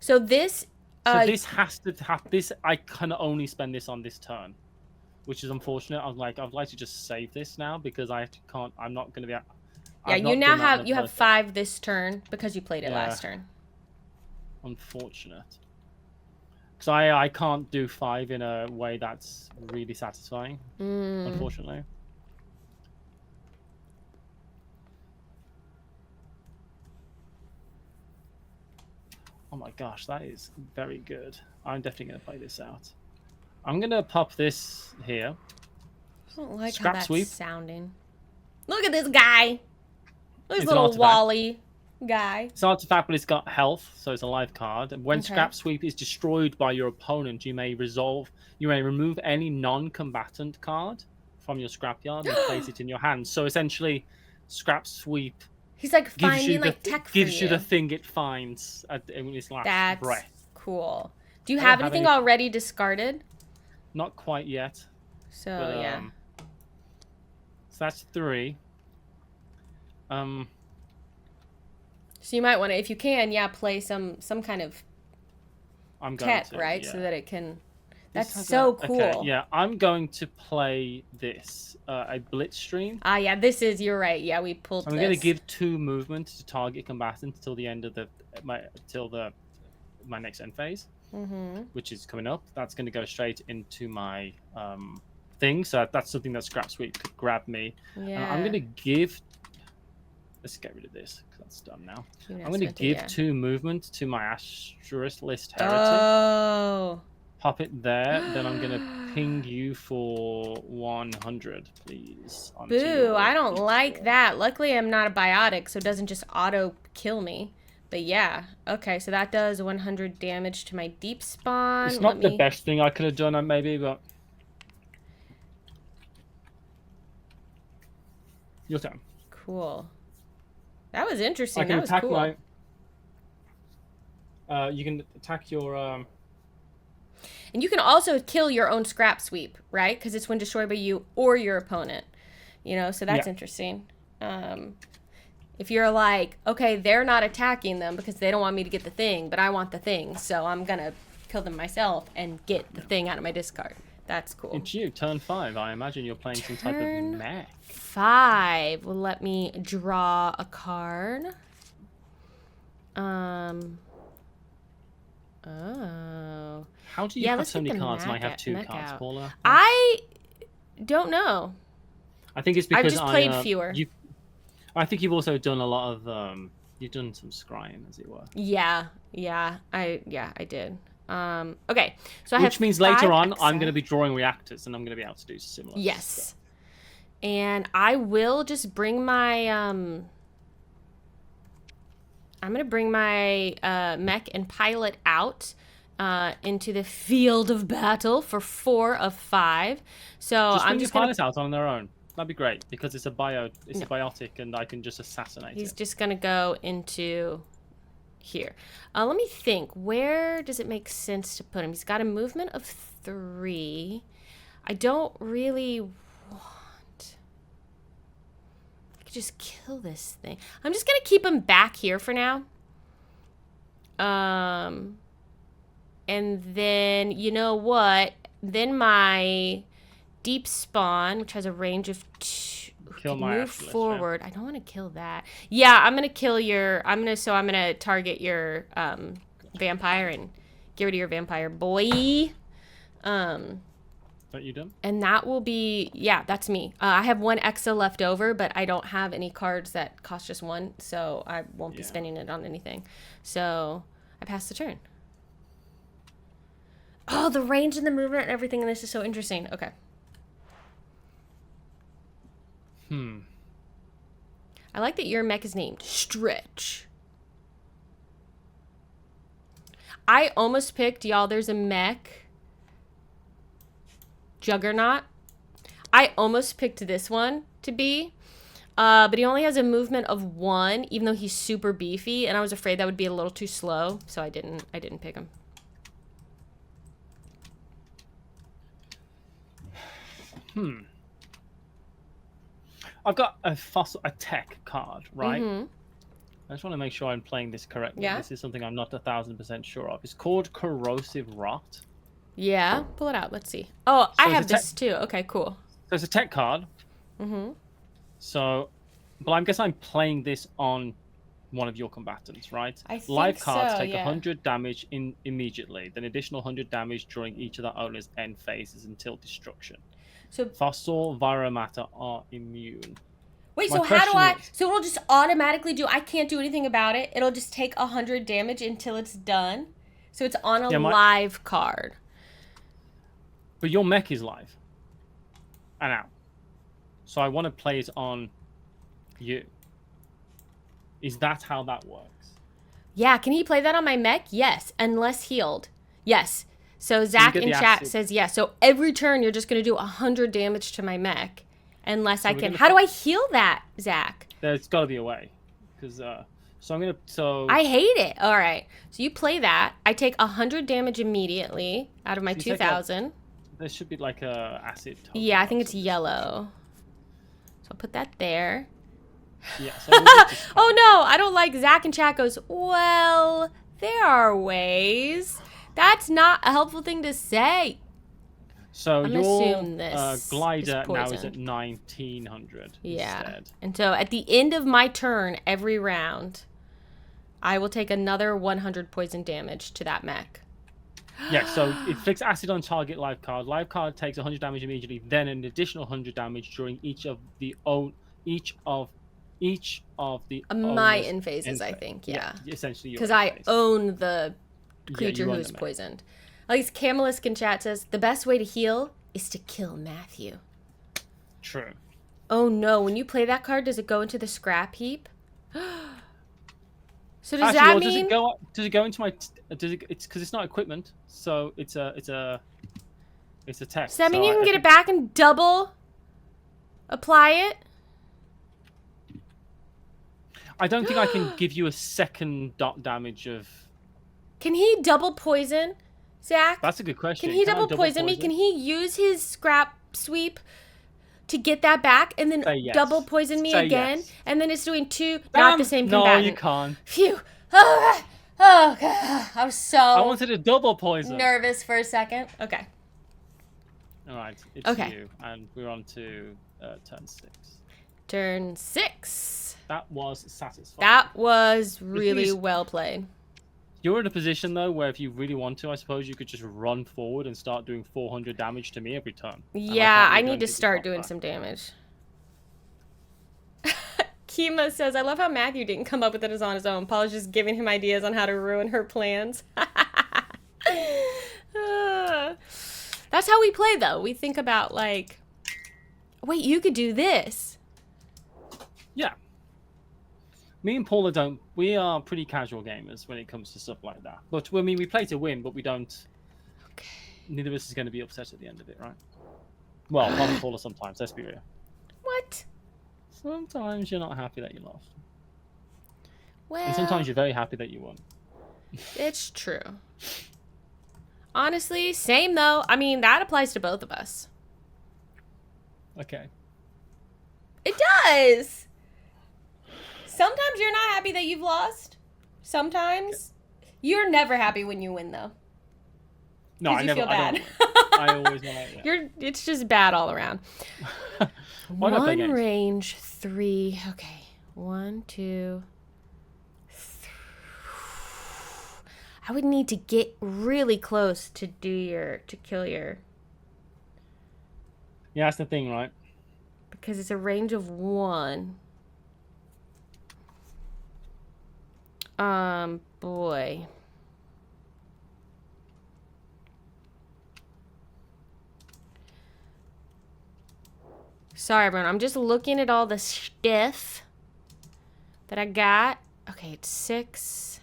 So this... So this has to have... This, I can only spend this on this turn. which is unfortunate. I'd like to just save this now because I can't. I'm not going to be. Yeah, I've you not now done that have much 5 this turn because you played it Yeah. last turn. Unfortunate. Because I can't do 5 in a way that's really satisfying. Unfortunately. Oh my gosh, that is very good. I'm definitely going to play this out. I'm going to pop this here. I don't like Scrap how that's sweep. sounding. Look at this guy. Look at this It's an little artifact. Wally guy. It's an artifact, but it's got health, so it's a live card. And when Okay. Scrap Sweep is destroyed by your opponent, you may remove any non-combatant card from your scrapyard and place it in your hand. So essentially, Scrap Sweep He's like gives finding you like tech for gives you the you. thing it finds in its last That's breath. cool. Do you I don't have have anything any- already discarded? Not quite yet. So But, yeah. So that's 3. So you might want to, if you can, play some kind of I'm going tech, to, right? yeah. So that it can. This That's has so cool. Okay, yeah, I'm going to play this a Blitzstream. Yeah, this is. You're right. Yeah, we pulled. I'm going to give 2 movement to target combatant until the end of my next end phase, which is coming up. That's going to go straight into my thing. So that's something that Scrap Sweep could grab me. Yeah. I'm going to give. Let's get rid of this because that's done now. I'm going to give 2 movement to my Asterisk List Heretic. Oh. Pop it there. Then I'm going to ping you for 100, please. Boo! I don't like that. Luckily, I'm not a biotic, so it doesn't just auto kill me. But yeah, okay. So that does 100 damage to my deep spawn. It's not the best thing I could have done, maybe, but your turn. Cool. That was interesting. I can that was attack cool. you can attack your. And you can also kill your own Scrap Sweep, right? Because it's when destroyed by you or your opponent. You know, so that's interesting. If you're like, okay, they're not attacking them because they don't want me to get the thing, but I want the thing, so I'm going to kill them myself and get the thing out of my discard. That's cool. It's you, turn 5. I imagine you're playing some type of mech. 5. Well, let me draw a card. Oh. How do you have so many cards and I have 2 cards, out. Paula? I don't know. I think it's because I've just played fewer. I think you've also done a lot of you've done some scrying, as it were. Yeah, I did. Okay, so Which means later on, extra. I'm going to be drawing reactors, and I'm going to be able to do similar. Yes, stuff. and I will just bring my I'm gonna bring my mech and pilot out into the field of battle for 4 of 5. So I'm just gonna pilots out on their own. That'd be great because it's a biotic, and I can just assassinate He's it. just gonna go into here. Let me think. Where does it make sense to put him? He's got a movement of 3. I don't really want. I could just kill this thing. I'm just gonna keep him back here for now. And then you know what? Then my deep spawn, which has a range of 2, Kill can my move Ashless, forward. I don't want to kill that. Yeah, I'm gonna kill your. I'm gonna target your vampire and get rid of your vampire boy. Don't you done? And that will be that's me. I have 1 Exa left over, but I don't have any cards that cost just 1, so I won't be spending it on anything. So I pass the turn. Oh, the range and the movement and everything in this is so interesting. Okay. I like that your mech is named Stretch. I almost picked, y'all, there's a mech. Juggernaut. I almost picked this one to be. But he only has a movement of 1, even though he's super beefy, and I was afraid that would be a little too slow, so I didn't pick him. I've got a tech card, right? I just want to make sure I'm playing this correctly. Yeah. This is something I'm not 1,000% sure of. It's called Corrosive Rot. Yeah, pull it out. Let's see. Oh, So I it's a have this too. Okay, cool. So it's a tech card. Mm-hmm. So, but I guess I'm playing this on one of your combatants, right? I think Live cards so, take yeah. 100 damage immediately, then additional 100 damage during each of the owner's end phases until destruction. So Fossil Viromatter are immune. wait, My so how do question I? is- So it'll just automatically do. I can't do anything about it. It'll just take 100 damage until it's done. So it's on a Yeah, live card. But your mech is live and out. So I want to play it on you. Is that how that works? Yeah, can he play that on my mech? Yes, unless healed. Yes. So you Zach get in the chat acid. says yes. So every turn you're just gonna do 100 damage to my mech, unless I we're can. gonna How do I heal that, Zach? There's got to be a way, because so I'm gonna I hate it. All right. So you play that. I take 100 damage immediately out of my So you take 2,000. there should be like a acid. Yeah, I think it's token. yellow. So I'll put that there. Yeah. So we'll just- Oh no, I don't like Zach and chat goes, well, there are ways. That's not a helpful thing to say. So I'm your assuming this glider is now is poison. at 1900 Yeah. instead. And so at the end of my turn, every round, I will take another 100 poison damage to that mech. Yeah, so it inflicts acid on target live card. Live card takes 100 damage immediately, then an additional 100 damage during each of the My owner's end phases, end I phase. think, yeah. Essentially your Because end I phase. own the Yeah, creature you own who's the mech. poisoned. At least Camelisk in chat says, the best way to heal is to kill Matthew. True. Oh no, when you play that card, does it go into the scrap heap? So does Actually, that or mean... does it go into my it's because it's not equipment, so it's a test. Does that mean So you can I get it think- back and double apply it? I don't think I can give you a second dot damage of. Can he double poison, Zach? That's a good question. Can he Can I double poison me? Can he use his scrap sweep to get that back and then Say yes. double poison me Say again? yes. And then it's doing two, not the same No, combatant. you can't. Phew. Oh, God. I was so I wanted a double poison. nervous for a second. Okay. All right, it's Okay. you, and we're on to turn 6. Turn 6. That was satisfying. That was really is- well played. You're in a position though where if you really want to, I suppose you could just run forward and start doing 400 damage to me every turn. And Yeah, can't I really do need to anything start stop doing that. some damage. Kima says, I love how Matthew didn't come up with it on his own. Paula's just giving him ideas on how to ruin her plans. That's how we play, though. We think about, like, wait, you could do this. Yeah. Me and Paula don't. We are pretty casual gamers when it comes to stuff like that. But I mean, we play to win, but we don't. Okay. Neither of us is going to be upset at the end of it, right? Well, Paula and Paula sometimes. Let's be real. What? Sometimes you're not happy that you lost, Well, and sometimes you're very happy that you won. it's true. Honestly, same, though. I mean, that applies to both of us. Okay. It does. Sometimes you're not happy that you've lost. Sometimes. You're never happy when you win, though. No, 'Cause I you never. feel I bad. don't. I always know. Yeah. It's just bad all around. Why not play One games? range, 3. Okay. 1, 2, 3. I would need to get really close to kill your, Yeah, that's the thing, right? because it's a range of 1. Boy. Sorry, everyone. I'm just looking at all the stuff that I got. Okay, it's 6.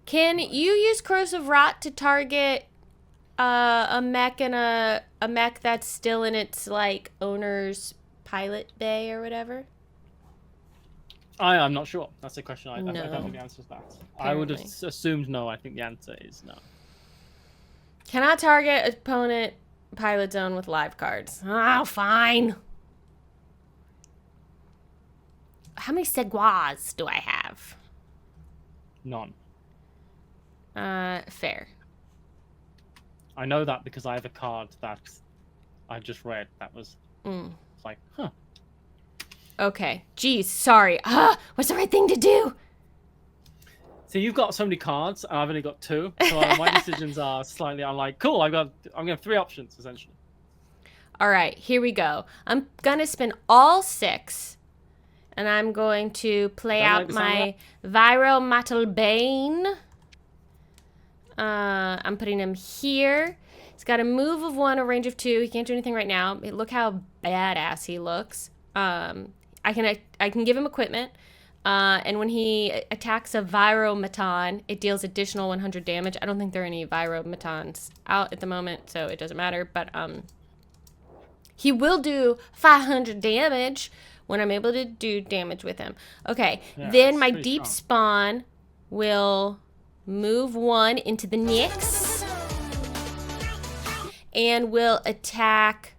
Can you use Corrosive Rot to target a mech and a mech that's still in its, like, owner's pilot bay or whatever? I'm not sure. That's the question. I don't No. know the answer to that. I would have Apparently. assumed no. I think the answer is no. Cannot target opponent pilot zone with live cards. Oh, fine. How many seguas do I have? None. Fair. I know that because I have a card that I just read that was like, huh. Okay. Geez, sorry. What's the right thing to do? So you've got so many cards, and I've only got 2. So my decisions are slightly. I'm like, cool. I'm gonna have 3 options essentially. All right, here we go. I'm gonna spend all 6, and I'm going to play out my Viral Metal Bane. I'm putting him here. He's got a move of 1, a range of 2. He can't do anything right now. Look how badass he looks. I can give him equipment. And when he attacks a Viromaton, it deals additional 100 damage. I don't think there are any Viromatons out at the moment, so it doesn't matter. But he will do 500 damage when I'm able to do damage with him. Okay, yeah, then my deep spawn will move 1 into the Nyx and will attack.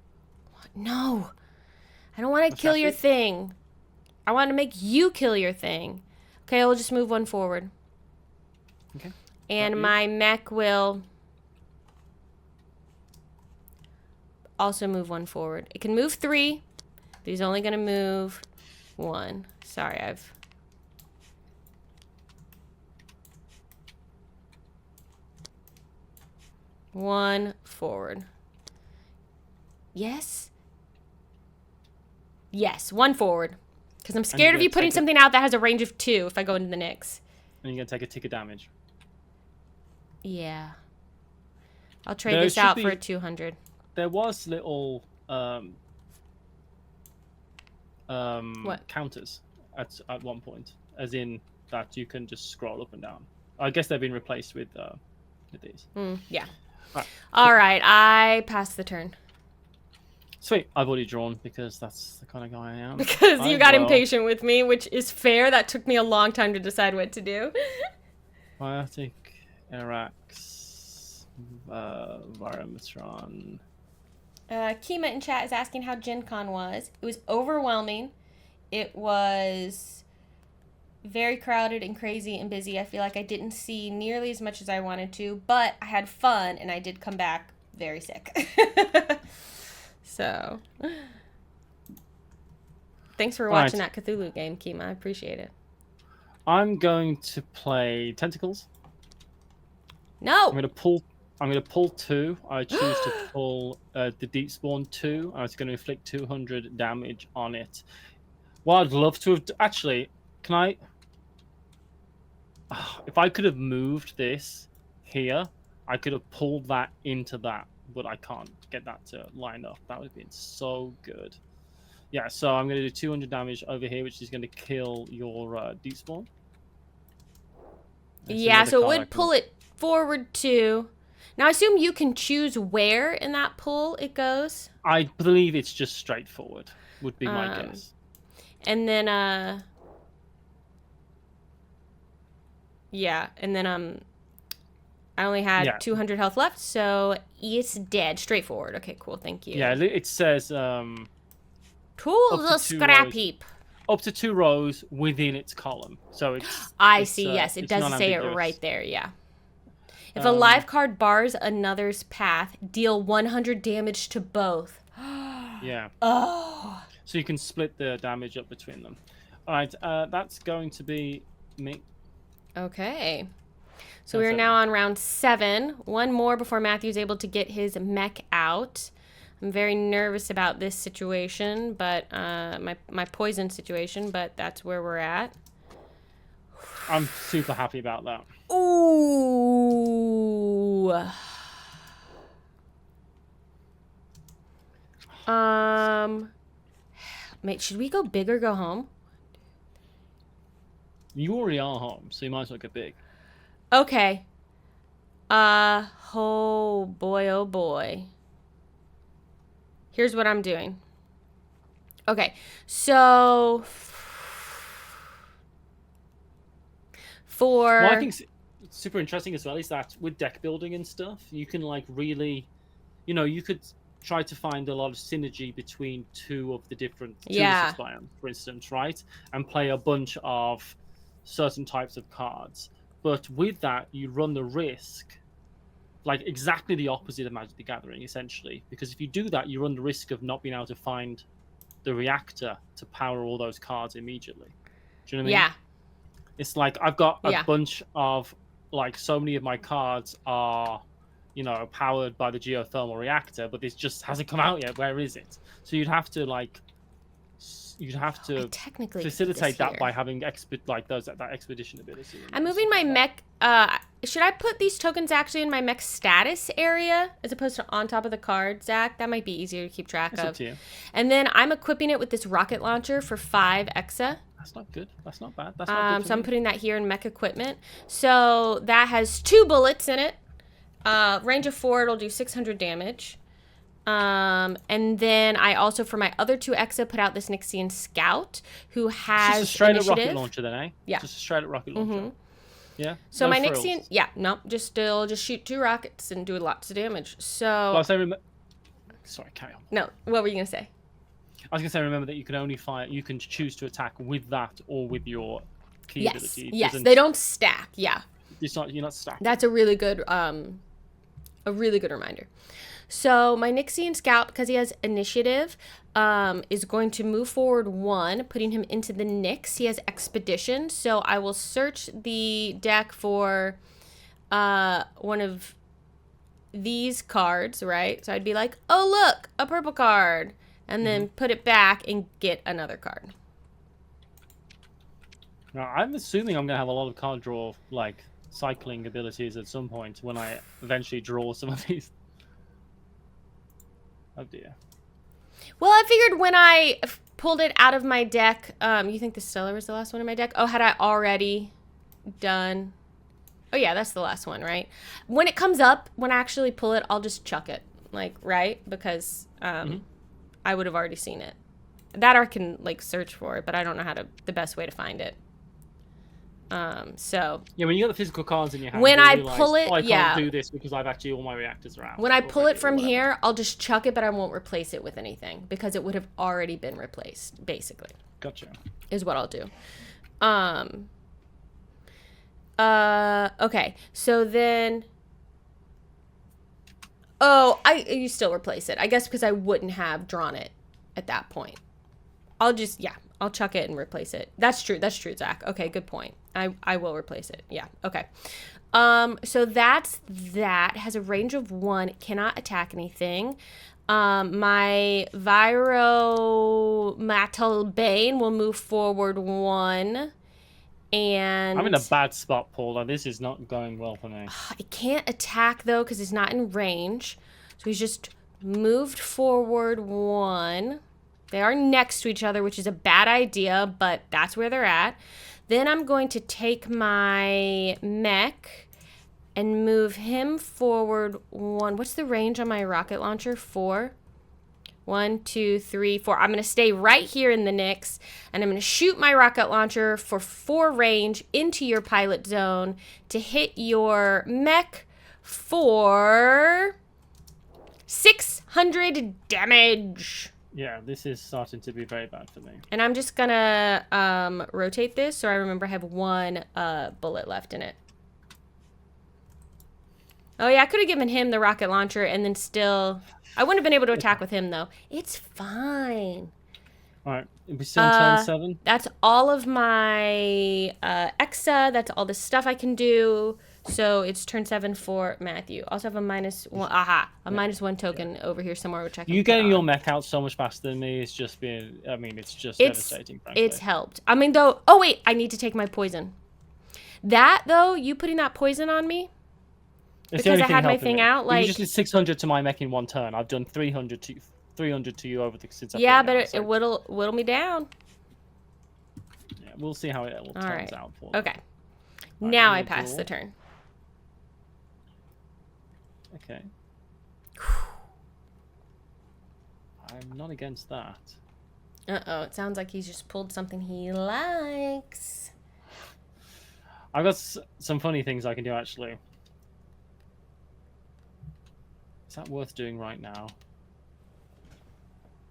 No, I don't want to kill your thing. I want to make you kill your thing. Okay, I'll just move 1 forward. Okay. And my mech will also move 1 forward. It can move 3, but he's only going to move 1. Sorry, I've... One forward. Yes? Yes, 1 forward. Because I'm scared of you putting something out that has a range of 2 if I go into the Nyx. And you're going to take a tick of damage. Yeah. I'll trade this out for a 200. There was little counters at one point, as in that you can just scroll up and down. I guess they've been replaced with these. Yeah. All right, I pass the turn. Sweet. I've already drawn because that's the kind of guy I am. Because you got impatient with me, which is fair. That took me a long time to decide what to do. Biotic, Arax, Viromatron. Kima in chat is asking how Gen Con was. It was overwhelming. It was very crowded and crazy and busy. I feel like I didn't see nearly as much as I wanted to, but I had fun and I did come back very sick. So, thanks for watching that Cthulhu game, Kima. I appreciate it. I'm going to play Tentacles. No. I'm going to pull 2. I choose to pull the Deep Spawn 2. I was going to inflict 200 damage on it. Well, I'd love to have... Actually, can I... If I could have moved this here, I could have pulled that into that. But I can't get that to line up. That would have been so good. Yeah, so I'm going to do 200 damage over here, which is going to kill your Deep Spawn. Yeah, so it would pull it forward 2. Now, I assume you can choose where in that pull it goes. I believe it's just straightforward, would be my guess. And then, yeah, and then, I only had 200 health left, so it's dead. Straightforward. Okay, cool. Thank you. Yeah, it says... Tools of scrap heap. Up to 2 rows within its column. So it's... I see, yes. It does say it right there, yeah. If a live card bars another's path, deal 100 damage to both. Yeah. Oh. So you can split the damage up between them. All right, that's going to be me. Okay. So we are now on round 7. 1 more before Matthew's able to get his mech out. I'm very nervous about this situation, but my poison situation, but that's where we're at. I'm super happy about that. Ooh. Mate, should we go big or go home? You already are home, so you might as well go big. Okay. Oh boy, oh boy. Here's what I'm doing. Okay, so for... What I think super interesting as well is that with deck building and stuff, you can like really, you could try to find a lot of synergy between 2 of the different biomes, for instance, right? And play a bunch of certain types of cards. But with that, you run the risk, like exactly the opposite of Magic the Gathering, essentially. Because if you do that, you run the risk of not being able to find the reactor to power all those cards immediately. Do you know what I mean? Yeah. It's like I've got a Yeah. bunch of, like, so many of my cards are, powered by the geothermal reactor, but this just hasn't come out yet. Where is it? So you'd have to technically facilitate that here. by having that expedition ability. I'm moving my mech. Should I put these tokens actually in my mech status area as opposed to on top of the card, Zach? That might be easier to keep track It's of. up to you. And then I'm equipping it with this rocket launcher for 5 exa. That's not good. That's not bad. That's not good. So I'm putting that here in mech equipment. So that has 2 bullets in it. Range of 4, it'll do 600 damage. And then I also, for my other 2 exa, put out this Nixian Scout, who has just a straight up initiative. rocket launcher then, eh? Yeah. Just a straight up rocket launcher. Yeah. So no my frills. Nixian, just shoot 2 rockets and do lots of damage. So. Well, sorry, carry on. No, what were you gonna say? I was gonna say, remember that you can only fire. You can choose to attack with that or with your key ability. Yes, they don't stack. Yeah. You're not stacking. That's a really good reminder. So my Nixian Scout, because he has initiative, is going to move forward 1, putting him into the Nyx. He has expedition, so I will search the deck for one of these cards, right? So I'd be like, oh look, a purple card, and then put it back and get another card. Now, I'm assuming I'm gonna have a lot of card draw, like cycling abilities at some point when I eventually draw some of these. Oh dear. Well, I figured when I pulled it out of my deck, you think the Stellar was the last one in my deck? Oh, had I already done? Oh yeah, that's the last one, right? When it comes up, when I actually pull it, I'll just chuck it, like, right? Because I would have already seen it. That I can like search for it, but I don't know the best way to find it. So yeah, when you got the physical cards in your hand, when I realize, pull it, I can't do this because I've actually all my reactors are out. When I pull it from here, I'll just chuck it, but I won't replace it with anything because it would have already been replaced, basically. Gotcha. Is what I'll do. Okay. So then, you still replace it, I guess, because I wouldn't have drawn it at that point. I'll chuck it and replace it. That's true, Zach. Okay, good point. I will replace it. Yeah, okay. So that's that. Has a range of 1, cannot attack anything. My Viromatal Bane will move forward 1. And I'm in a bad spot, Paula. This is not going well for me. It can't attack, though, because he's not in range. So he's just moved forward 1. They are next to each other, which is a bad idea, but that's where they're at. Then I'm going to take my mech and move him forward 1. What's the range on my rocket launcher? 4. 1, 2, 3, 4. I'm going to stay right here in the Nyx, and I'm going to shoot my rocket launcher for 4 range into your pilot zone to hit your mech for 600 damage. Yeah, this is starting to be very bad for me. And I'm just gonna rotate this so I remember I have 1 bullet left in it. Oh yeah, I could have given him the rocket launcher and then still... I wouldn't have been able to attack with him, though. It's fine. Alright, we still on turn 7? That's all of my Exa. That's all the stuff I can do. So it's turn 7 for Matthew. Also have a -1. Aha, -1 token over here somewhere, which I can. You getting your mech out so much faster than me is just being. I mean, it's just devastating. Frankly. It's helped. I mean, though. Oh wait, I need to take my poison. That though, you putting that poison on me. It's because I had my thing out. Like you just did 600 to my mech in 1 turn. I've done 300 to you over since. Yeah, but it whittle me down. Yeah, we'll see how it all turns out. For okay. Right, now I pass the turn. Okay. I'm not against that. Uh-oh, it sounds like he's just pulled something he likes. I've got some funny things I can do, actually. Is that worth doing right now?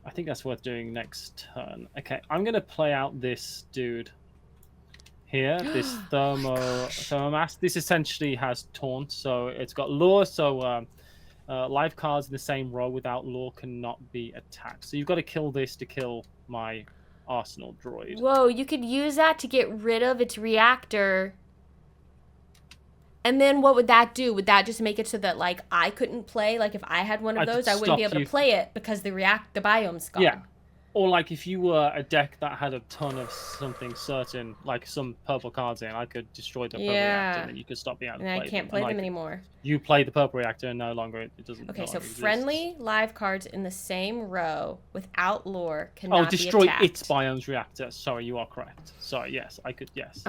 I think that's worth doing next turn. Okay, I'm going to play out this dude here, this thermomass. This essentially has taunt, so it's got lure. So live cards in the same row without lure cannot be attacked. So you've got to kill this to kill my arsenal droid. Whoa, you could use that to get rid of its reactor. And then what would that do? Would that just make it so that like I couldn't play? Like if I had one of those, I wouldn't be able to play it because the biome's gone. Yeah. Or like if you were a deck that had a ton of something certain, like some purple cards in, I could destroy the purple reactor and then you could stop being able to play them. And I can't play them anymore. You play the purple reactor and no longer it doesn't. Okay, so friendly live cards in the same row without lore cannot be destroy attacked. its biome's reactor. Sorry, you are correct. Sorry, yes, I could, yes.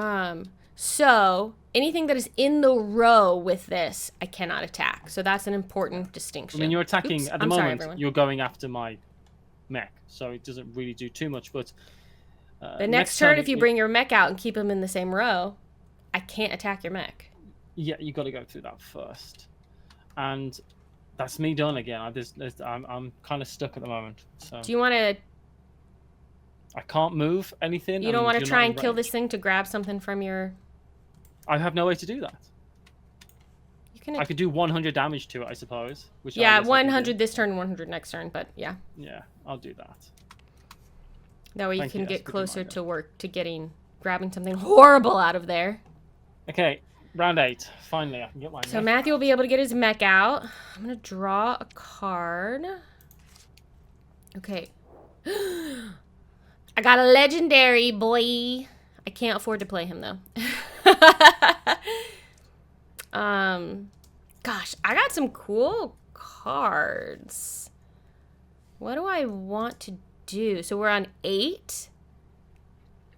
So anything that is in the row with this, I cannot attack. So that's an important distinction. I mean, you're attacking at the moment. Sorry, you're going after my mech, so it doesn't really do too much. But the next turn, if you bring your mech out and keep them in the same row, I can't attack your mech. Yeah, you got to go through that first, and that's me done again. I'm kind of stuck at the moment. So do you want to? I can't move anything. You don't want to try and kill this thing to grab something from your. I have no way to do that. You can. I could do 100 damage to it, I suppose. Which 100 this turn, 100 next turn, but yeah. Yeah, I'll do that. That way you can get closer to grabbing something horrible out of there. Okay, round 8. Finally, I can get my mech. So Matthew will be able to get his mech out. I'm going to draw a card. Okay. I got a legendary, boy. I can't afford to play him, though. Gosh, I got some cool cards. What do I want to do? So we're on 8.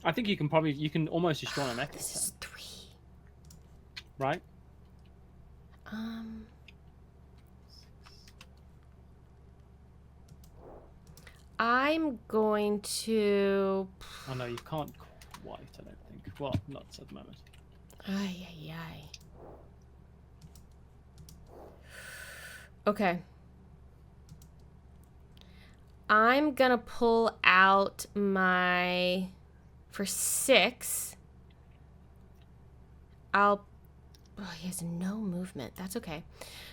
I think you can almost destroy a mech. This is 3. Right? I'm going to... Oh, no, you can't quite, I don't think. Well, not at the moment. Ay, ay, ay. Okay. I'm going to pull out my... For 6. Oh, he has no movement. That's okay.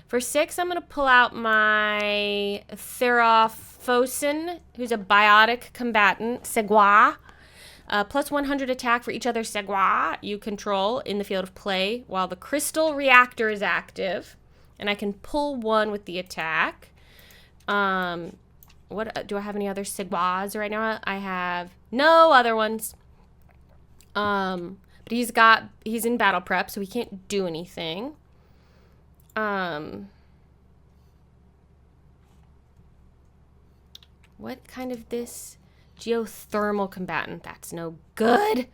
For 6, I'm going to pull out my Therophosin, who's a biotic combatant, Segua. Plus 100 attack for each other Segua you control in the field of play while the crystal reactor is active. And I can pull 1 with the attack. What do I have any other Seguas right now? I have no other ones. But he's in battle prep, so he can't do anything. What kind of this? Geothermal combatant. That's no good.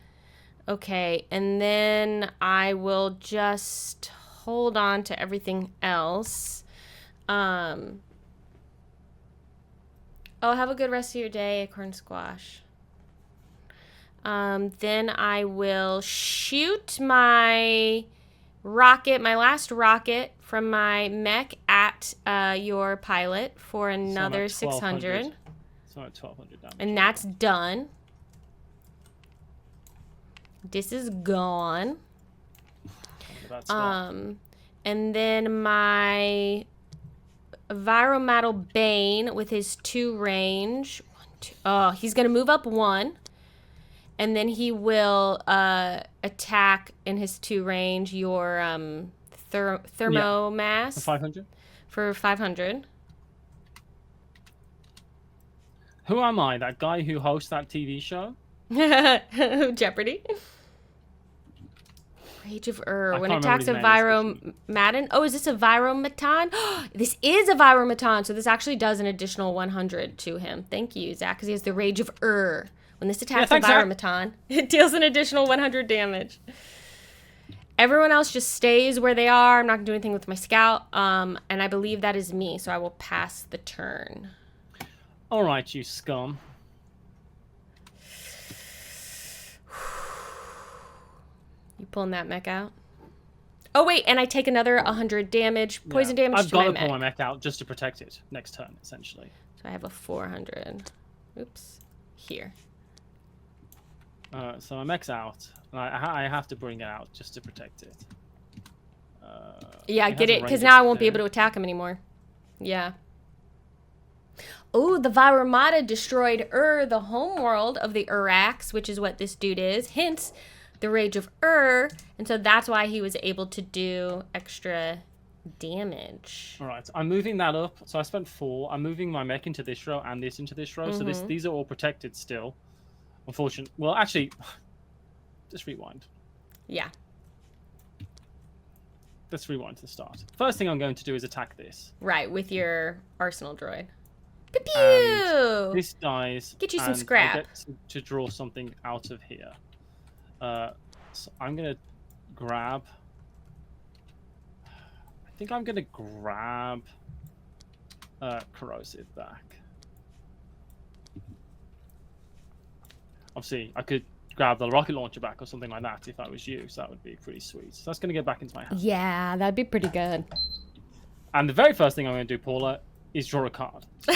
Okay, and then I will just hold on to everything else. Oh, have a good rest of your day, Acorn Squash. Then I will shoot my last rocket from my mech at your pilot for another 600. So at 1,200 damage. And that's done. This is gone. And then my Envirometal Bane with his 2 range. 1, 2. Oh, he's gonna move up 1. And then he will attack in his 2 range your thermomass. For 500? For 500. Who am I? That guy who hosts that TV show? Jeopardy. Rage of when can't attacks a remember his name, Viromaton. Oh, is this a Viromaton? This is a Viromaton, so this actually does an additional 100 to him. Thank you, Zach, because he has the Rage of When this attacks a Viromaton, it deals an additional 100 damage. Everyone else just stays where they are. I'm not going to do anything with my scout. And I believe that is me, so I will pass the turn. All right, you scum. You pulling that mech out? Oh, wait, and I take another 100 damage, poison damage I've to my got mech. to pull my mech out just to protect it next turn, essentially. So I have a 400. Oops. Here. So my mech's out. And I have to bring it out just to protect it. Yeah, get it, because now I won't be able to attack him anymore. Yeah. Oh, the Virumata destroyed the homeworld of the Urax, which is what this dude is. Hence, the Rage of and so that's why he was able to do extra damage. All right, I'm moving that up. So I spent 4. I'm moving my mech into this row and this into this row. So these are all protected still. Unfortunately, well, actually, just rewind. Yeah. Let's rewind to the start. First thing I'm going to do is attack this. Right, with your arsenal droid. Pew pew! And this dies. Get you some and scrap. I get to draw something out of here. So I'm gonna grab. I think I'm gonna grab corrosive back. Obviously, I could grab the rocket launcher back or something like that if I was you, so that would be pretty sweet. So that's going to get back into my hand. Yeah, that'd be pretty good. And the very first thing I'm going to do, Paula, is draw a card. Oh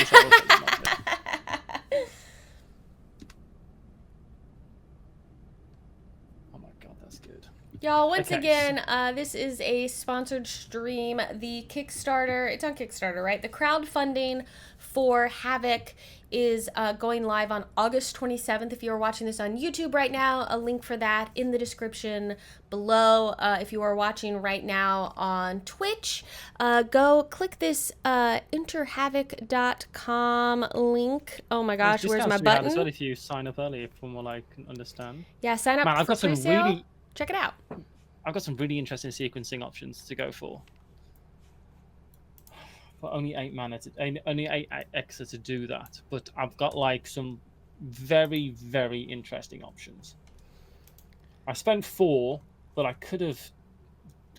my god, that's good. Y'all, once again, this is a sponsored stream. The Kickstarter, it's on Kickstarter, right? The crowdfunding for HAVOC is going live on August 27th. If you're watching this on YouTube right now, a link for that in the description below. If you are watching right now on Twitch, go click this enterhavoc.com link. Oh my gosh, where's my button? As well if you sign up early, from what I can understand. Yeah, sign up. Man, I've got some really. Check it out. I've got some really interesting sequencing options to go for. But only 8 mana, only 8 Exa to do that. But I've got like some very, very interesting options. I spent 4, but I could have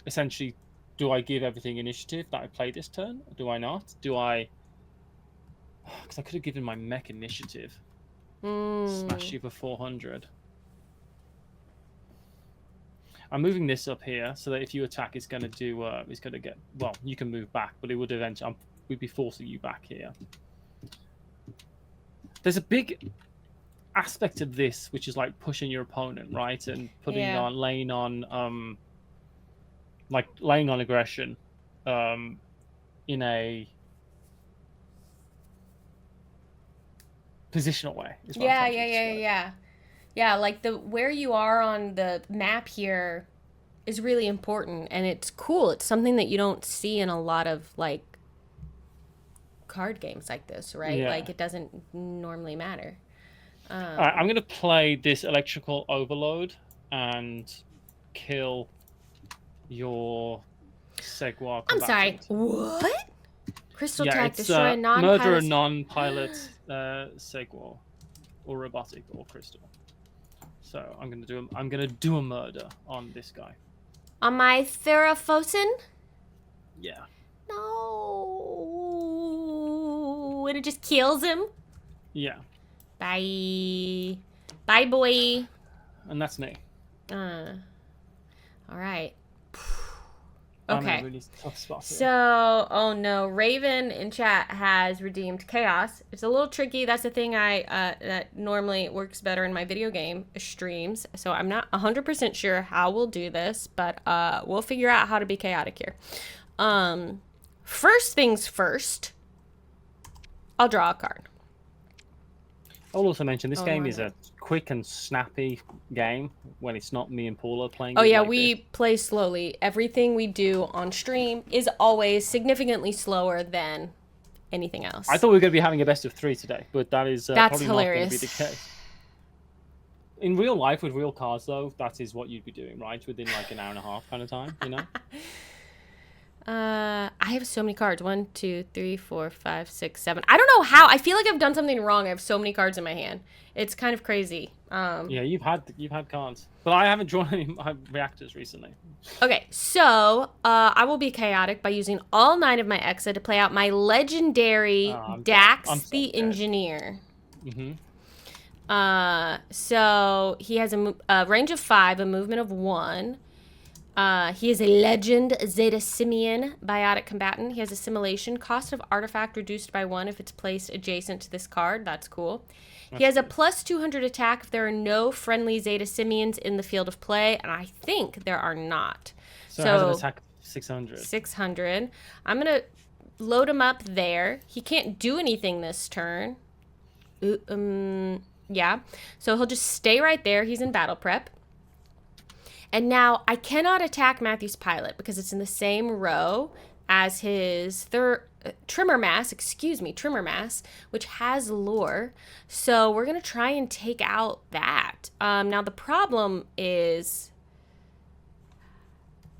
essentially. Do I give everything initiative that I play this turn? Or do I not? Do I? Because I could have given my mech initiative. Smash you for 400. I'm moving this up here so that if you attack, it's going to do. It's going to get. Well, you can move back, but it would eventually. We'd be forcing you back here. There's a big aspect of this, which is like pushing your opponent, right, and putting on, laying on aggression, in a positional way. Yeah, like where you are on the map here is really important, and it's cool. It's something that you don't see in a lot of like card games like this, right? Yeah. Like it doesn't normally matter. All right, I'm going to play this electrical overload and kill your Segwar. I'm sorry. What? Crystal tech, it's destroy non-pilot. Murder a non-pilot Segwar, or robotic, or crystal. So I'm gonna do a murder on this guy. On my Therafosin? Yeah. No. And it just kills him? Yeah. Bye. Bye, boy. And that's me. All right. I'm Okay. in a really tough spot here. So, oh no, Raven in chat has redeemed Chaos. It's a little tricky. That's the thing that normally works better in my video game streams. So I'm not 100% sure how we'll do this, but we'll figure out how to be chaotic here. First things first, I'll draw a card. I'll also mention this game is a quick and snappy game when it's not me and Paula playing. Oh yeah, we play slowly. Everything we do on stream is always significantly slower than anything else. I thought we were going to be having a best of 3 today, but that's probably hilarious. Not going to be the case. In real life, with real cards, though, that is what you'd be doing, right? Within like an hour and a half kind of time, you know? I have so many cards. 1, 2, 3, 4, 5, 6, 7. I don't know how. I feel like I've done something wrong. I have so many cards in my hand. It's kind of crazy. Yeah, you've had cards, but I haven't drawn any reactors recently. Okay, so I will be chaotic by using all 9 of my Exa to play out my legendary Dax the Engineer. So he has a range of 5, a movement of 1. He is a legend Zeta Simian biotic combatant. He has assimilation. Cost of artifact reduced by 1 if it's placed adjacent to this card. That's cool. He has a plus 200 attack if there are no friendly Zeta Simians in the field of play, and I think there are not. So it has an attack 600. 600. I'm going to load him up there. He can't do anything this turn. Yeah. So he'll just stay right there. He's in battle prep. And now I cannot attack Matthew's pilot because it's in the same row as his trimmer mass, which has lore. So we're going to try and take out that. Now the problem is,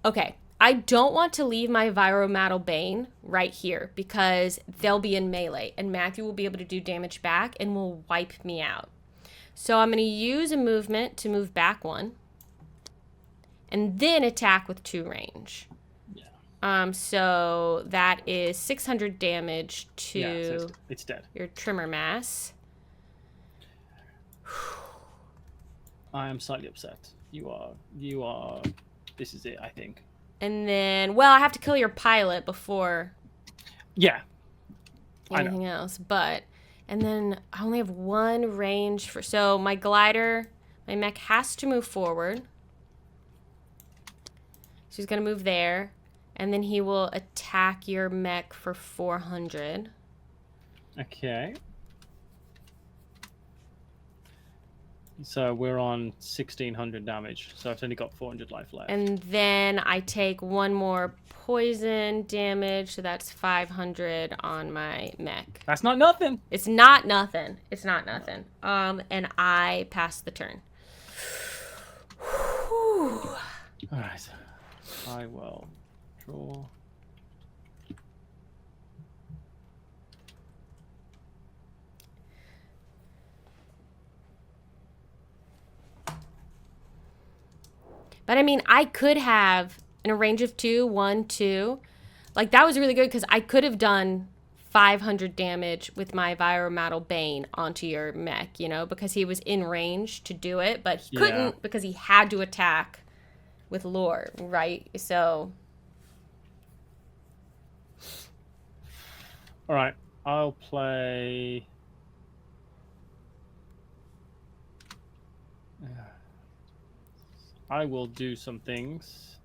okay, I don't want to leave my Viromatal Bane right here because they'll be in melee and Matthew will be able to do damage back and will wipe me out. So I'm going to use a movement to move back 1. And then attack with 2 range. Yeah. So that is 600 damage to it's dead. Your trimmer mass. I am slightly upset. You are. This is it, I think. And then, well, I have to kill your pilot before. Yeah. Anything else, and then I only have 1 range for. So my glider, my mech has to move forward. So he's going to move there, and then he will attack your mech for 400. Okay. So we're on 1600 damage, so I've only got 400 life left. And then I take 1 more poison damage, so that's 500 on my mech. That's not nothing. It's not nothing. It's not nothing. And I pass the turn. All right. I will draw. But I mean, I could have in a range of 2, 1, 2. Like that was really good because I could have done 500 damage with my Viromatal Bane onto your mech, you know, because he was in range to do it, but he couldn't because he had to attack with lore, right? So all right, I'll play I will do some things.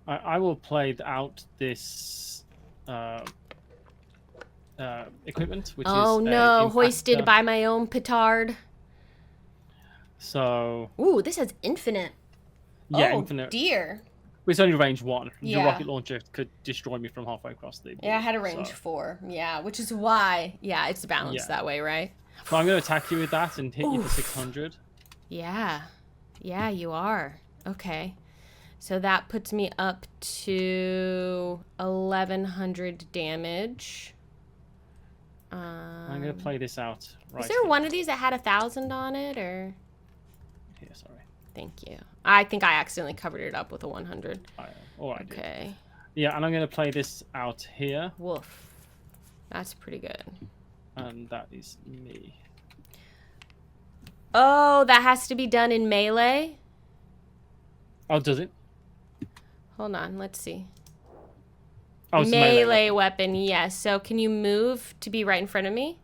I will play out this equipment, which is hoisted by my own petard. So ooh, this has infinite. Yeah, oh, infinite. Dear. It's only range 1. Yeah. The rocket launcher could destroy me from halfway across the board. Yeah, I had a range 4. Yeah, which is why. Yeah, it's balanced that way, right? So I'm going to attack you with that and hit you for 600. Yeah. Yeah, you are. Okay. So that puts me up to 1100 damage. I'm going to play this out right Is there here. one of these that had 1,000 on it, or? Here, sorry. Thank you. I think I accidentally covered it up with a 100. All right. Okay. Yeah, and I'm going to play this out here. Woof. That's pretty good. And that is me. Oh, that has to be done in melee? Oh, does it? Hold on, let's see. Oh, it's melee weapon, yes. So can you move to be right in front of me?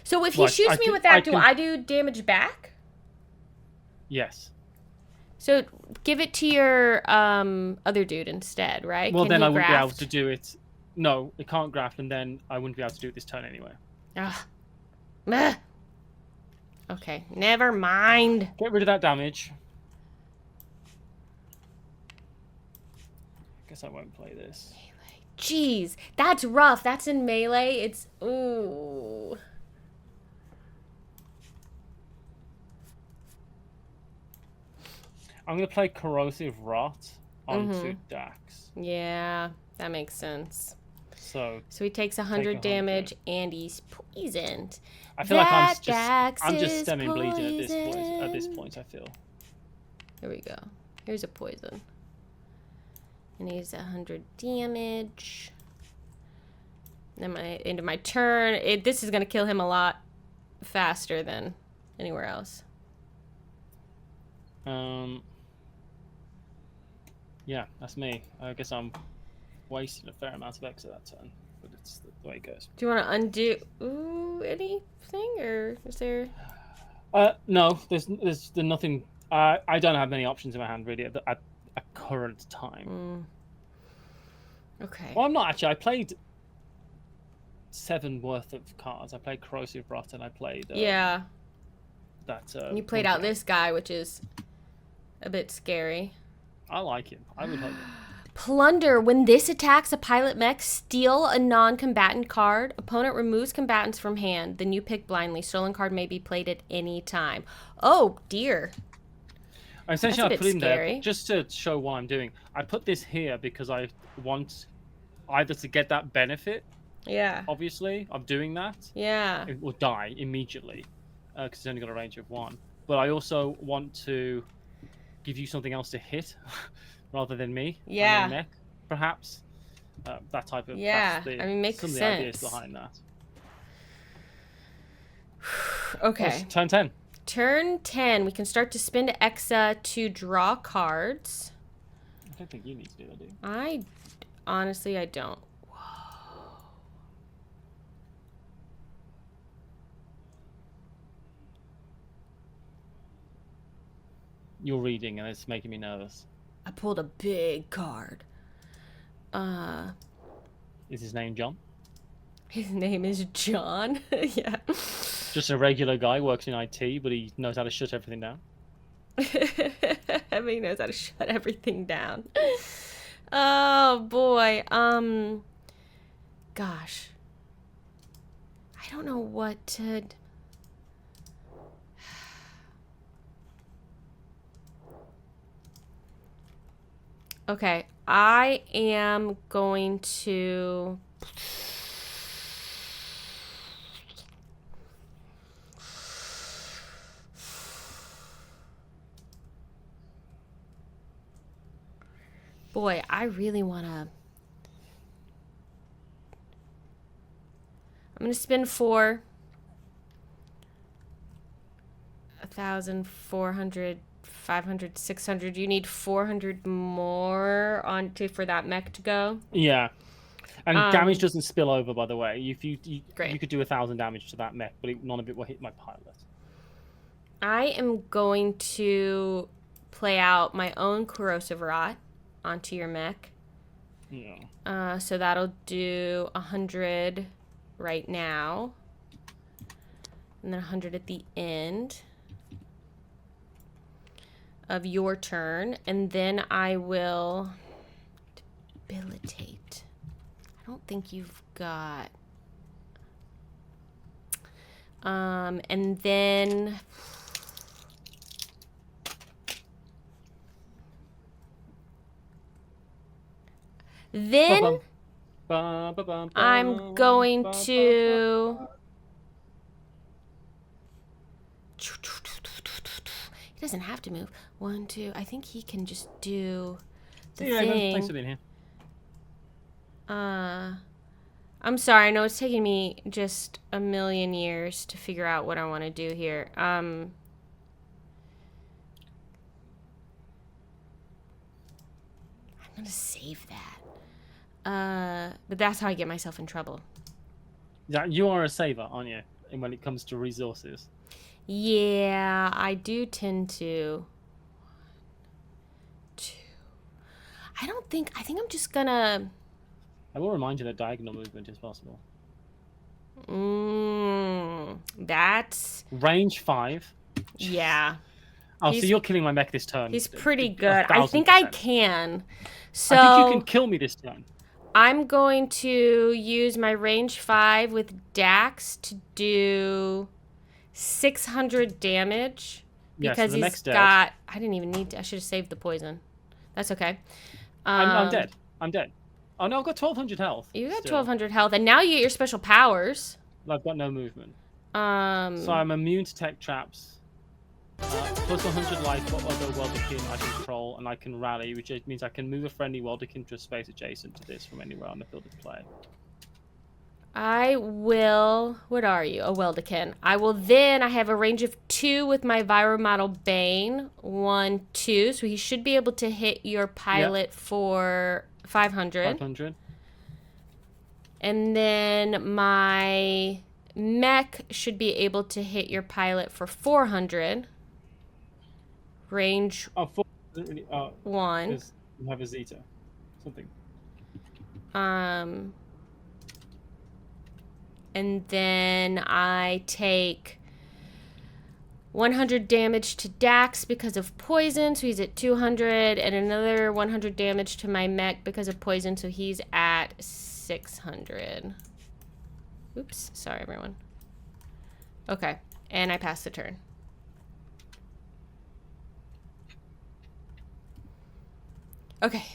So if he shoots me with that, do I do damage back? Yes. So give it to your other dude instead, right? Well, then I wouldn't be able to do it. No, it can't graft, and then I wouldn't be able to do it this turn anyway. Ugh. Okay, never mind. Get rid of that damage. Guess I won't play this. Melee. Jeez, that's rough. That's in melee. It's ooh. I'm gonna play Corrosive Rot onto Dax. Yeah, that makes sense. So he takes 100 damage and he's poisoned. I feel like I'm just stemming bleeding at this point. I feel. Here we go. Here's a poison. And he's 100 damage. Then into my turn. This is gonna kill him a lot faster than anywhere else. Yeah, that's me. I guess I'm wasting a fair amount of X at that turn, but it's the way it goes. Do you want to undo anything, or is there? No, there's nothing. I don't have many options in my hand really at current time. Okay. Well, I'm not actually. I played 7 worth of cards. I played Corrosive Rot and I played yeah. That. And you played out this guy, which is a bit scary. I like him. I would hope. Plunder. When this attacks a pilot mech, steal a non-combatant card. Opponent removes combatants from hand. Then you pick blindly. Stolen card may be played at any time. Oh, dear. Essentially, I put in scary. there just to show what I'm doing. I put this here because I want either to get that benefit, obviously, of doing that, or die immediately, because it's only got a range of 1. But I also want to give you something else to hit, rather than me. Yeah. Mech, perhaps. That type of. Yeah. I mean, makes some sense. of the ideas behind that. Okay. Turn 10. Turn 10. We can start to spend Exa to draw cards. I don't think you need to do that, do you? Honestly, I don't. Whoa. You're reading and it's making me nervous. I pulled a big card. Is his name John? His name is John. Yeah. Just a regular guy, works in IT, but he knows how to shut everything down. I mean, he knows how to shut everything down. Oh boy. Gosh. I don't know what to. Okay, I am going to. Boy, I really want to. I'm going to spend 4. 1,400, 500, 600. You need 400 more for that mech to go. Yeah. And damage doesn't spill over, by the way. If you could do 1,000 damage to that mech, but none of it will hit my pilot. I am going to play out my own Corrosive Rot onto your mech. Yeah. So that'll do 100 right now. And then 100 at the end of your turn. And then I will debilitate. I don't think you've got... and then... Then I'm going to... He doesn't have to move. 1, 2. I think he can just do the thing. Thanks for being here. I'm sorry. I know it's taking me just a million years to figure out what I want to do here. I'm going to save that. But that's how I get myself in trouble. Yeah, you are a saver, aren't you? And when it comes to resources. Yeah, I do tend to. 2. I think I'm just gonna. I will remind you that diagonal movement is possible. That's range 5. Yeah. Oh, so you're killing my mech this turn. He's pretty good. I think I can. So I think you can kill me this turn. I'm going to use my range 5 with Dax to do 600 damage because he's got. I didn't even need to. I should have saved the poison. That's okay. I'm dead. I'm dead. Oh no, I've got 1,200 health. You got 1,200 health, and now you get your special powers. I've got no movement. So I'm immune to tech traps. Plus 100 life for other Welderkin I control, and I can rally, which means I can move a friendly Welderkin to a space adjacent to this from anywhere on the field of play. I will. What are you? A Weldican. I will then. I have a range of 2 with my Viro Model Bane. 1, 2. So he should be able to hit your pilot for 500. 500. And then my mech should be able to hit your pilot for 400. Range Oh, 4 doesn't really. 1. You have a Zeta. Something. And then I take 100 damage to Dax because of poison, so he's at 200, and another 100 damage to my mech because of poison, so he's at 600. Oops, sorry everyone. Okay, and I pass the turn. Okay.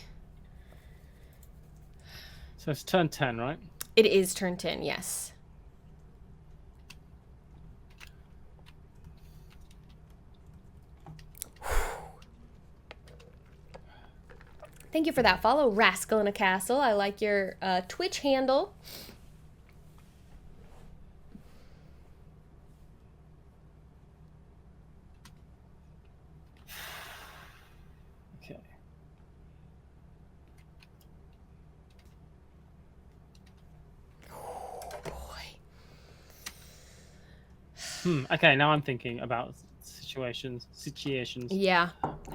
So it's turn 10, right? It is turn 10, yes. Thank you for that follow, Rascal in a Castle. I like your Twitch handle. Okay. Oh, boy. Okay, now I'm thinking about situations. Yeah.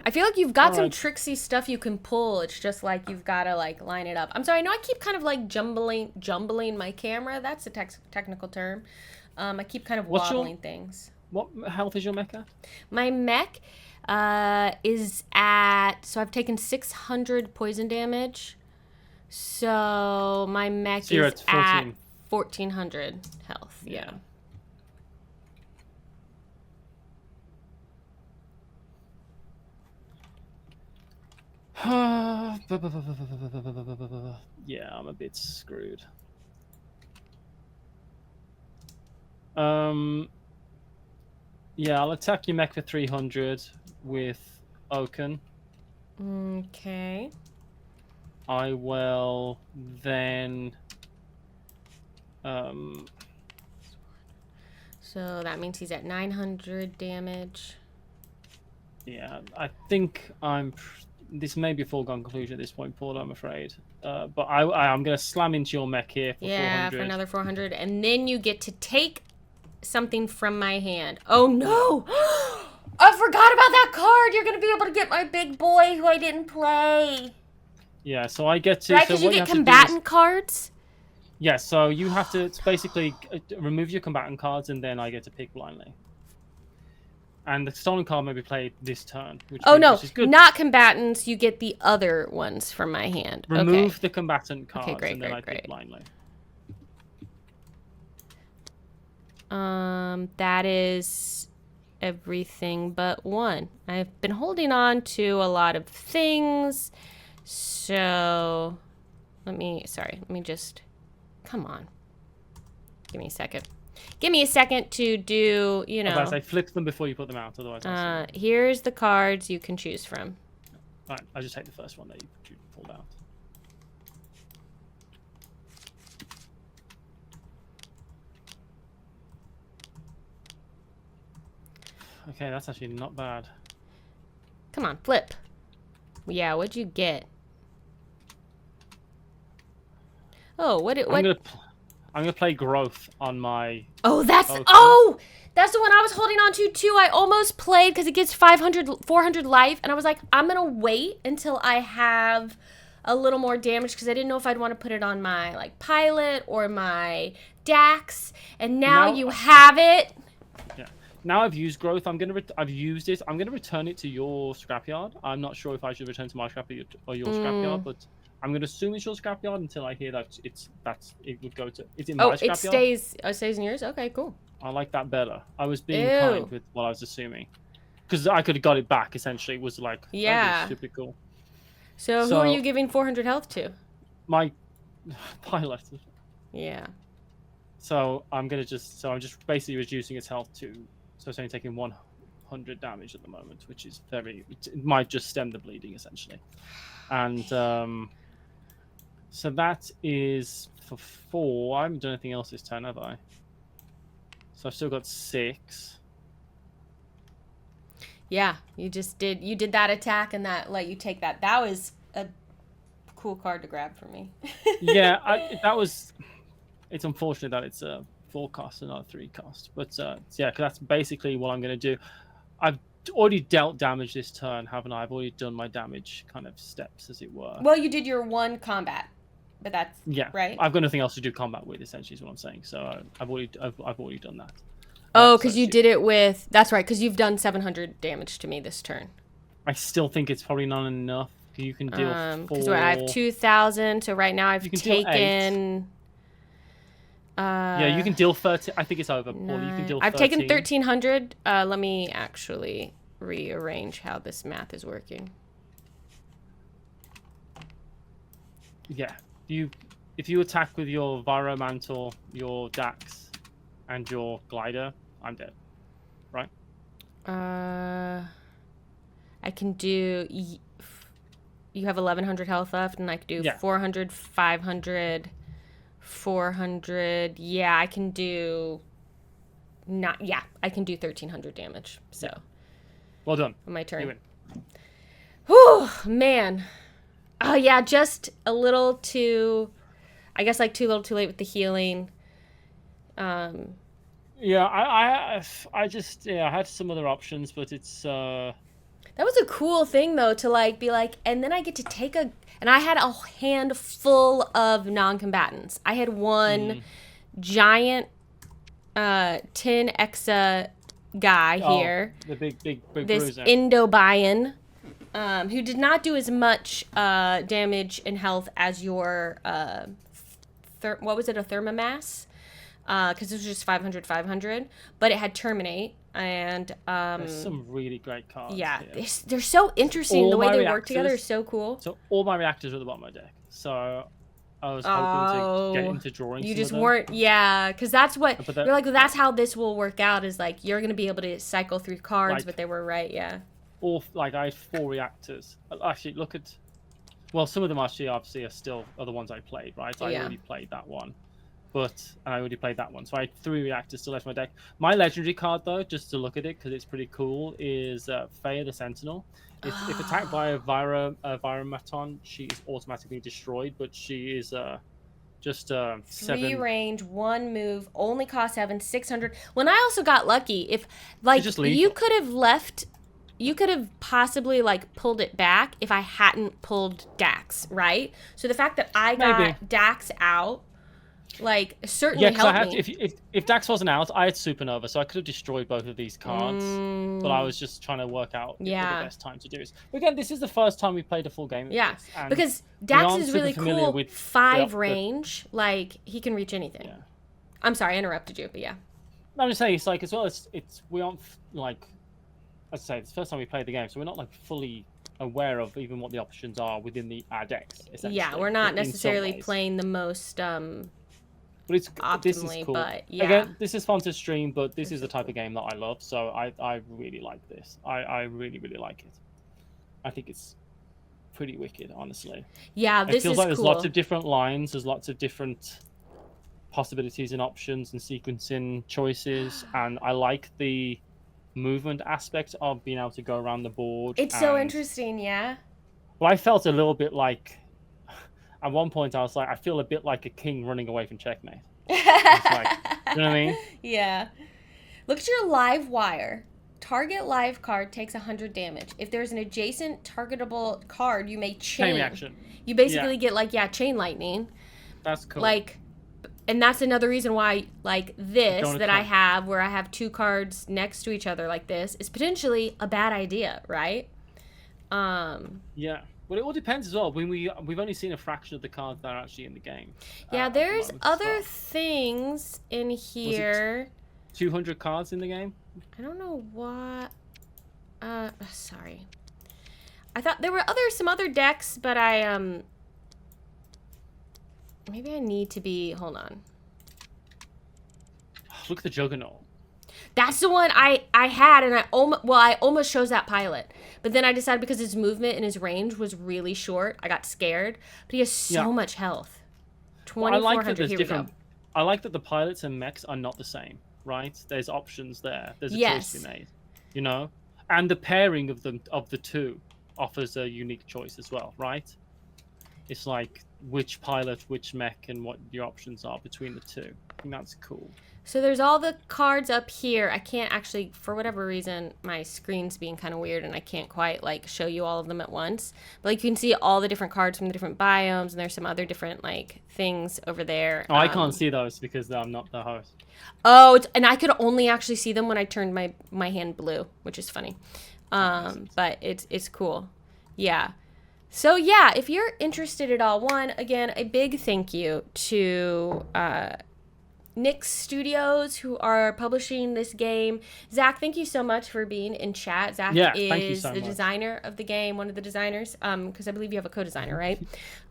I feel like you've got some Alright. tricksy stuff you can pull. It's just like you've got to like line it up. I'm sorry. I know I keep kind of like jumbling my camera. That's a technical term. I keep kind of wobbling things. What health is your mecha? My mech is at, so I've taken 600 poison damage. So my mech So you're is at at 1400 health. Yeah. Yeah, I'm a bit screwed. Yeah, I'll attack your mech for 300 with Oaken. Okay. I will then So that means he's at 900 damage. yeah, I think this may be a foregone conclusion at this point, Paula, I'm afraid. But I'm going to slam into your mech here for 400. Yeah, for another 400. And then you get to take something from my hand. Oh, no! I forgot about that card! You're going to be able to get my big boy who I didn't play. Yeah, so I get to... Right, so because you what get have combatant cards? Yeah, so you have to basically remove your combatant cards, and then I get to pick blindly. And the stolen card may be played this turn, which is good. Not combatants. You get the other ones from my hand. Remove the combatant cards, great, and then I pick blindly. That is everything but one. I've been holding on to a lot of things, so let me just, come on. Give me a second. Give me a second to do, you know. I flip them before you put them out, otherwise. Here's the cards you can choose from. Alright, I just take the first one that you pulled out. Okay, that's actually not bad. Come on, flip. Yeah, what'd you get? Oh, what? I'm gonna play growth on my. Oh, that's the one I was holding on to too. I almost played because it gets 400 life, and I was like, I'm gonna wait until I have a little more damage because I didn't know if I'd want to put it on my like pilot or my Dax, and now you have it. Yeah. Now I've used growth. I've used it. I'm gonna return it to your scrapyard. I'm not sure if I should return to my scrapyard or your scrapyard, but I'm gonna assume it's your scrapyard until I hear that it would go to. It's in my scrapyard. It stays in yours. Okay, cool. I like that better. I was being kind with what I was assuming, because I could have got it back. Essentially, it was like super cool. So who are you giving 400 health to? My pilot. Yeah. So I'm just basically reducing its health to. So it's only taking 100 damage at the moment, which is it might just stem the bleeding essentially, and So that is for 4. I haven't done anything else this turn, have I? So I've still got 6. Yeah, you did that attack and that let you take that. That was a cool card to grab for me. Yeah, it's unfortunate that it's a 4 cost and not a 3 cost. But yeah, because that's basically what I'm going to do. I've already dealt damage this turn, haven't I? I've already done my damage kind of steps, as it were. Well, you did your 1 combat, but that's right. I've got nothing else to do combat with, essentially, is what I'm saying. So I've already done that. Oh, because you did it with... That's right, because you've done 700 damage to me this turn. I still think it's probably not enough. You can deal 4... Because I have 2,000, so right now I've taken... yeah, you can deal 30. I think it's over. Paul. You can deal 13. I've taken 1,300. Let me actually rearrange how this math is working. Yeah. If you attack with your Viromantle, your Dax, and your Glider, I'm dead. Right? I can do... You have 1,100 health left, and I can do 400, 500... 400. Yeah, I can do... I can do 1,300 damage. So... Well done. On my turn. You win. Whew, man. Oh, yeah, just a little too... I guess, like, too little too late with the healing. Yeah, I had some other options, but it's... That was a cool thing, though, to, like, be like, and then I get to take a... And I had a handful of non-combatants. I had one giant tin Exa guy here. The big this bruiser. Indo-Bayan, who did not do as much damage and health as your... what was it, a Thermomass? Because it was just 500, but it had Terminate. And there's some really great cards. Yeah, they're so interesting. The way they work together is so cool. So all my reactors are at the bottom of my deck. So I was hoping to get into drawing. You just weren't, because that's what you're like. That's how this will work out. Is like you're gonna be able to cycle through cards, but they were right. Yeah. Or like I had 4 reactors. Actually, look at. Well, some of them actually obviously are the ones I played. Right, I already played that one. And I already played that one. So I had 3 reactors still left in my deck. My legendary card, though, just to look at it, because it's pretty cool, is Freya the Sentinel. If attacked by a Viromaton, she is automatically destroyed, but she is just 7... 3 range, 1 move, only cost 7, 600. When I also got lucky, if, like, you could have left... You could have possibly, like, pulled it back if I hadn't pulled Dax, right? So the fact that I got Dax out... Like, certainly helped me. If Dax wasn't out, I had Supernova, so I could have destroyed both of these cards. But I was just trying to work out the best time to do it. But again, this is the first time we played a full game of this. Because Dax is really cool with 5 range. Like, he can reach anything. Yeah. I'm sorry, I interrupted you, but yeah. I'm just saying, it's like, as well as we aren't, like, as I say, it's the first time we played the game, so we're not, like, fully aware of even what the options are within our decks, essentially. Yeah, we're not necessarily playing the most... But optimally, this is cool. But yeah. Again, this is fun to stream, but this is the type of game that I love, so I really like this. I really, really like it. I think it's pretty wicked, honestly. Yeah, this is cool. It feels like there's lots of different lines, there's lots of different possibilities and options and sequencing choices, and I like the movement aspect of being able to go around the board. It's so interesting, yeah. Well, I felt a little bit like... At one point, I was like, I feel a bit like a king running away from checkmate. Like, you know what I mean? Yeah. Look at your live wire. Target live card takes 100 damage. If there's an adjacent targetable card, you may chain reaction. You basically get, like, chain lightning. That's cool. Like, and that's another reason why, like, this that I have, where I have 2 cards next to each other like this, is potentially a bad idea, right? Yeah. Well, it all depends as well. We've only seen a fraction of the cards that are actually in the game. Yeah, there's other things in here. 200 cards in the game? I don't know what... sorry. I thought there were some other decks, but I, maybe I need to be... Hold on. Look at the Juggernaut. That's the one I had, and I almost chose that pilot, but then I decided because his movement and his range was really short, I got scared. But he has so Yeah. much health. Well, I like that 2400. there's Here we different. go. I like that the pilots and mechs are not the same, right? There's options there. There's a choice to Yes. be made, you know, and the pairing of the two offers a unique choice as well, right? It's like which pilot, which mech, and what your options are between the two. I think that's cool. So there's all the cards up here. I can't actually, for whatever reason, my screen's being kind of weird and I can't quite like show you all of them at once. But like you can see all the different cards from the different biomes, and there's some other different like things over there. Oh, I can't see those because I'm not the host. Oh, and I could only actually see them when I turned my hand blue, which is funny. But it's cool. Yeah. So yeah, if you're interested at all, again, a big thank you to Nyx Studios, who are publishing this game. Zach, thank you so much for being in chat. Zach is the designer of the game, one of the designers, because I believe you have a co-designer, right?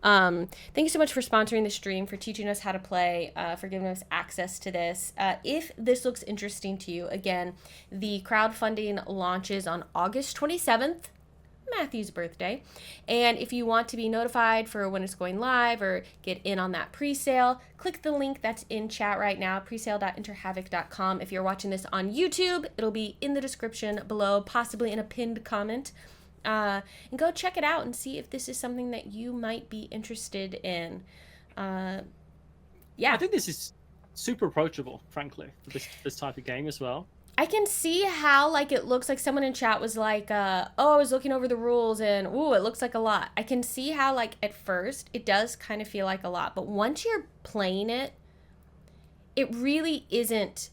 Thank you so much for sponsoring the stream, for teaching us how to play, for giving us access to this. If this looks interesting to you, again, the crowdfunding launches on August 27th. Matthew's birthday. And if you want to be notified for when it's going live or get in on that pre-sale, click the link that's in chat right now, presale.enterhavoc.com. If you're watching this on YouTube, it'll be in the description below, possibly in a pinned comment. And go check it out and see if this is something that you might be interested in. Yeah. I think this is super approachable, frankly, for this type of game as well. I can see how, like, it looks like someone in chat was like, oh, I was looking over the rules and, ooh, it looks like a lot. I can see how, like, at first, it does kind of feel like a lot. But once you're playing it, it really isn't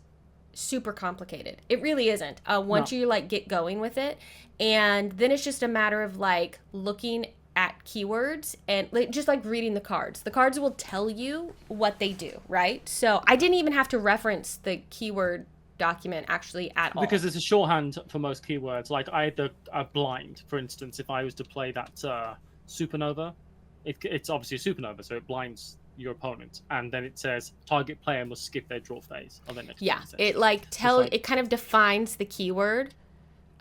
super complicated. It really isn't. Once you, like, get going with it. And then it's just a matter of, like, looking at keywords and just like reading the cards. The cards will tell you what they do, right? So I didn't even have to reference the keyword document actually at all, because it's a shorthand for most keywords. Like I had a blind, for instance. If I was to play that supernova, it's obviously a supernova, so it blinds your opponent, and then it says target player must skip their draw phase on their next phase. It like it kind of defines the keyword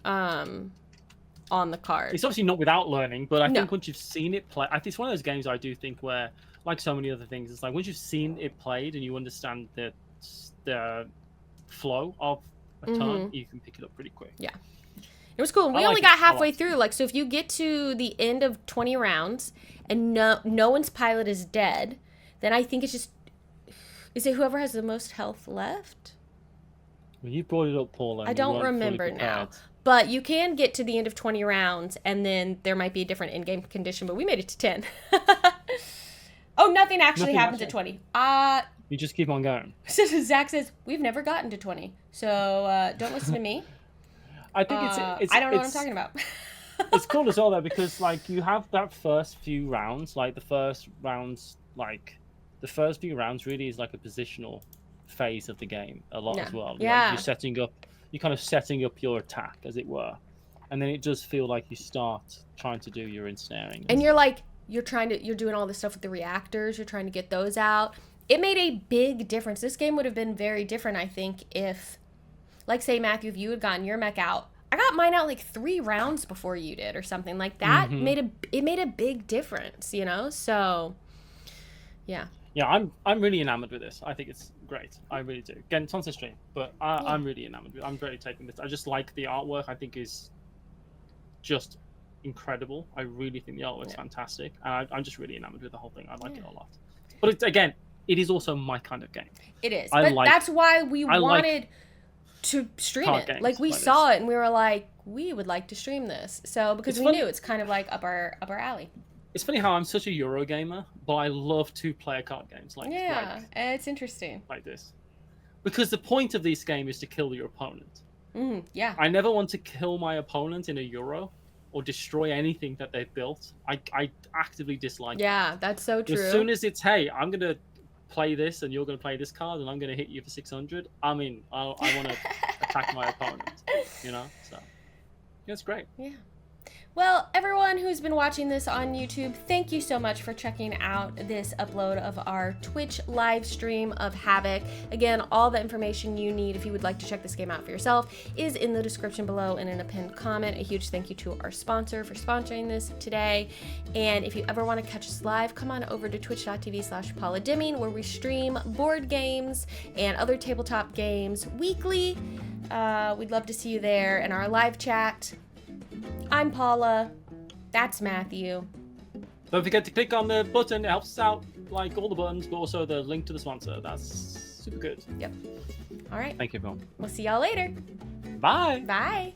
on the card. It's obviously not without learning, but I think once you've seen it play, it's one of those games I do think where, like so many other things, it's like once you've seen it played and you understand the flow of a turn, you can pick it up pretty quick. Yeah, it was cool. We only got halfway through. Like, so if you get to the end of 20 rounds and no one's pilot is dead, then I think it's just, is it whoever has the most health left? Well, you brought it up, Paula. I don't remember now. But you can get to the end of 20 rounds, and then there might be a different in-game condition, but we made it to 10. Oh, nothing actually happens at 20. You just keep on going. Zach says, we've never gotten to 20, so don't listen to me. I think it's I don't know what I'm talking about. It's cool as well, though, because, like, you have that first few rounds, like, the first few rounds really is, like, a positional phase of the game a lot as well. Yeah. Like, you're kind of setting up your attack, as it were. And then it does feel like you start trying to do your ensnaring. And you're, like, you're doing all this stuff with the reactors, you're trying to get those out. It made a big difference. This game would have been very different, I think, if, like, say, Matthew, if you had gotten your mech out. I got mine out, like, 3 rounds before you did or something. Like, that made a big difference, you know? So, yeah. Yeah, I'm really enamored with this. I think it's great. I really do. Again, it's on the stream, but I'm really enamored with it. I'm very taking this. I just like the artwork. I think is just incredible. I really think the artwork's fantastic. And I'm just really enamored with the whole thing. I like it a lot. But again, it is also my kind of game. It is. But that's why we wanted to stream it. Like, we saw it and we were like, we would like to stream this. So, because we knew it's kind of like up our alley. It's funny how I'm such a Euro gamer, but I love 2-player card games like it's interesting. Like this. Because the point of this game is to kill your opponent. Yeah. I never want to kill my opponent in a Euro or destroy anything that they've built. I actively dislike that. That's so true. As soon as it's, hey, I'm going to play this and you're going to play this card and I'm going to hit you for 600, I mean, I want to attack my opponent, you know? So, yeah, it's great. Yeah. Well, everyone who's been watching this on YouTube, thank you so much for checking out this upload of our Twitch live stream of HAVOC. Again, all the information you need if you would like to check this game out for yourself is in the description below and in a pinned comment. A huge thank you to our sponsor for sponsoring this today. And if you ever want to catch us live, come on over to twitch.tv/Paula Deming, where we stream board games and other tabletop games weekly. We'd love to see you there in our live chat. I'm Paula. That's Matthew. Don't forget to click on the button. It helps us out, like all the buttons, but also the link to the sponsor. That's super good. Yep. All right. Thank you, everyone. We'll see y'all later. Bye. Bye.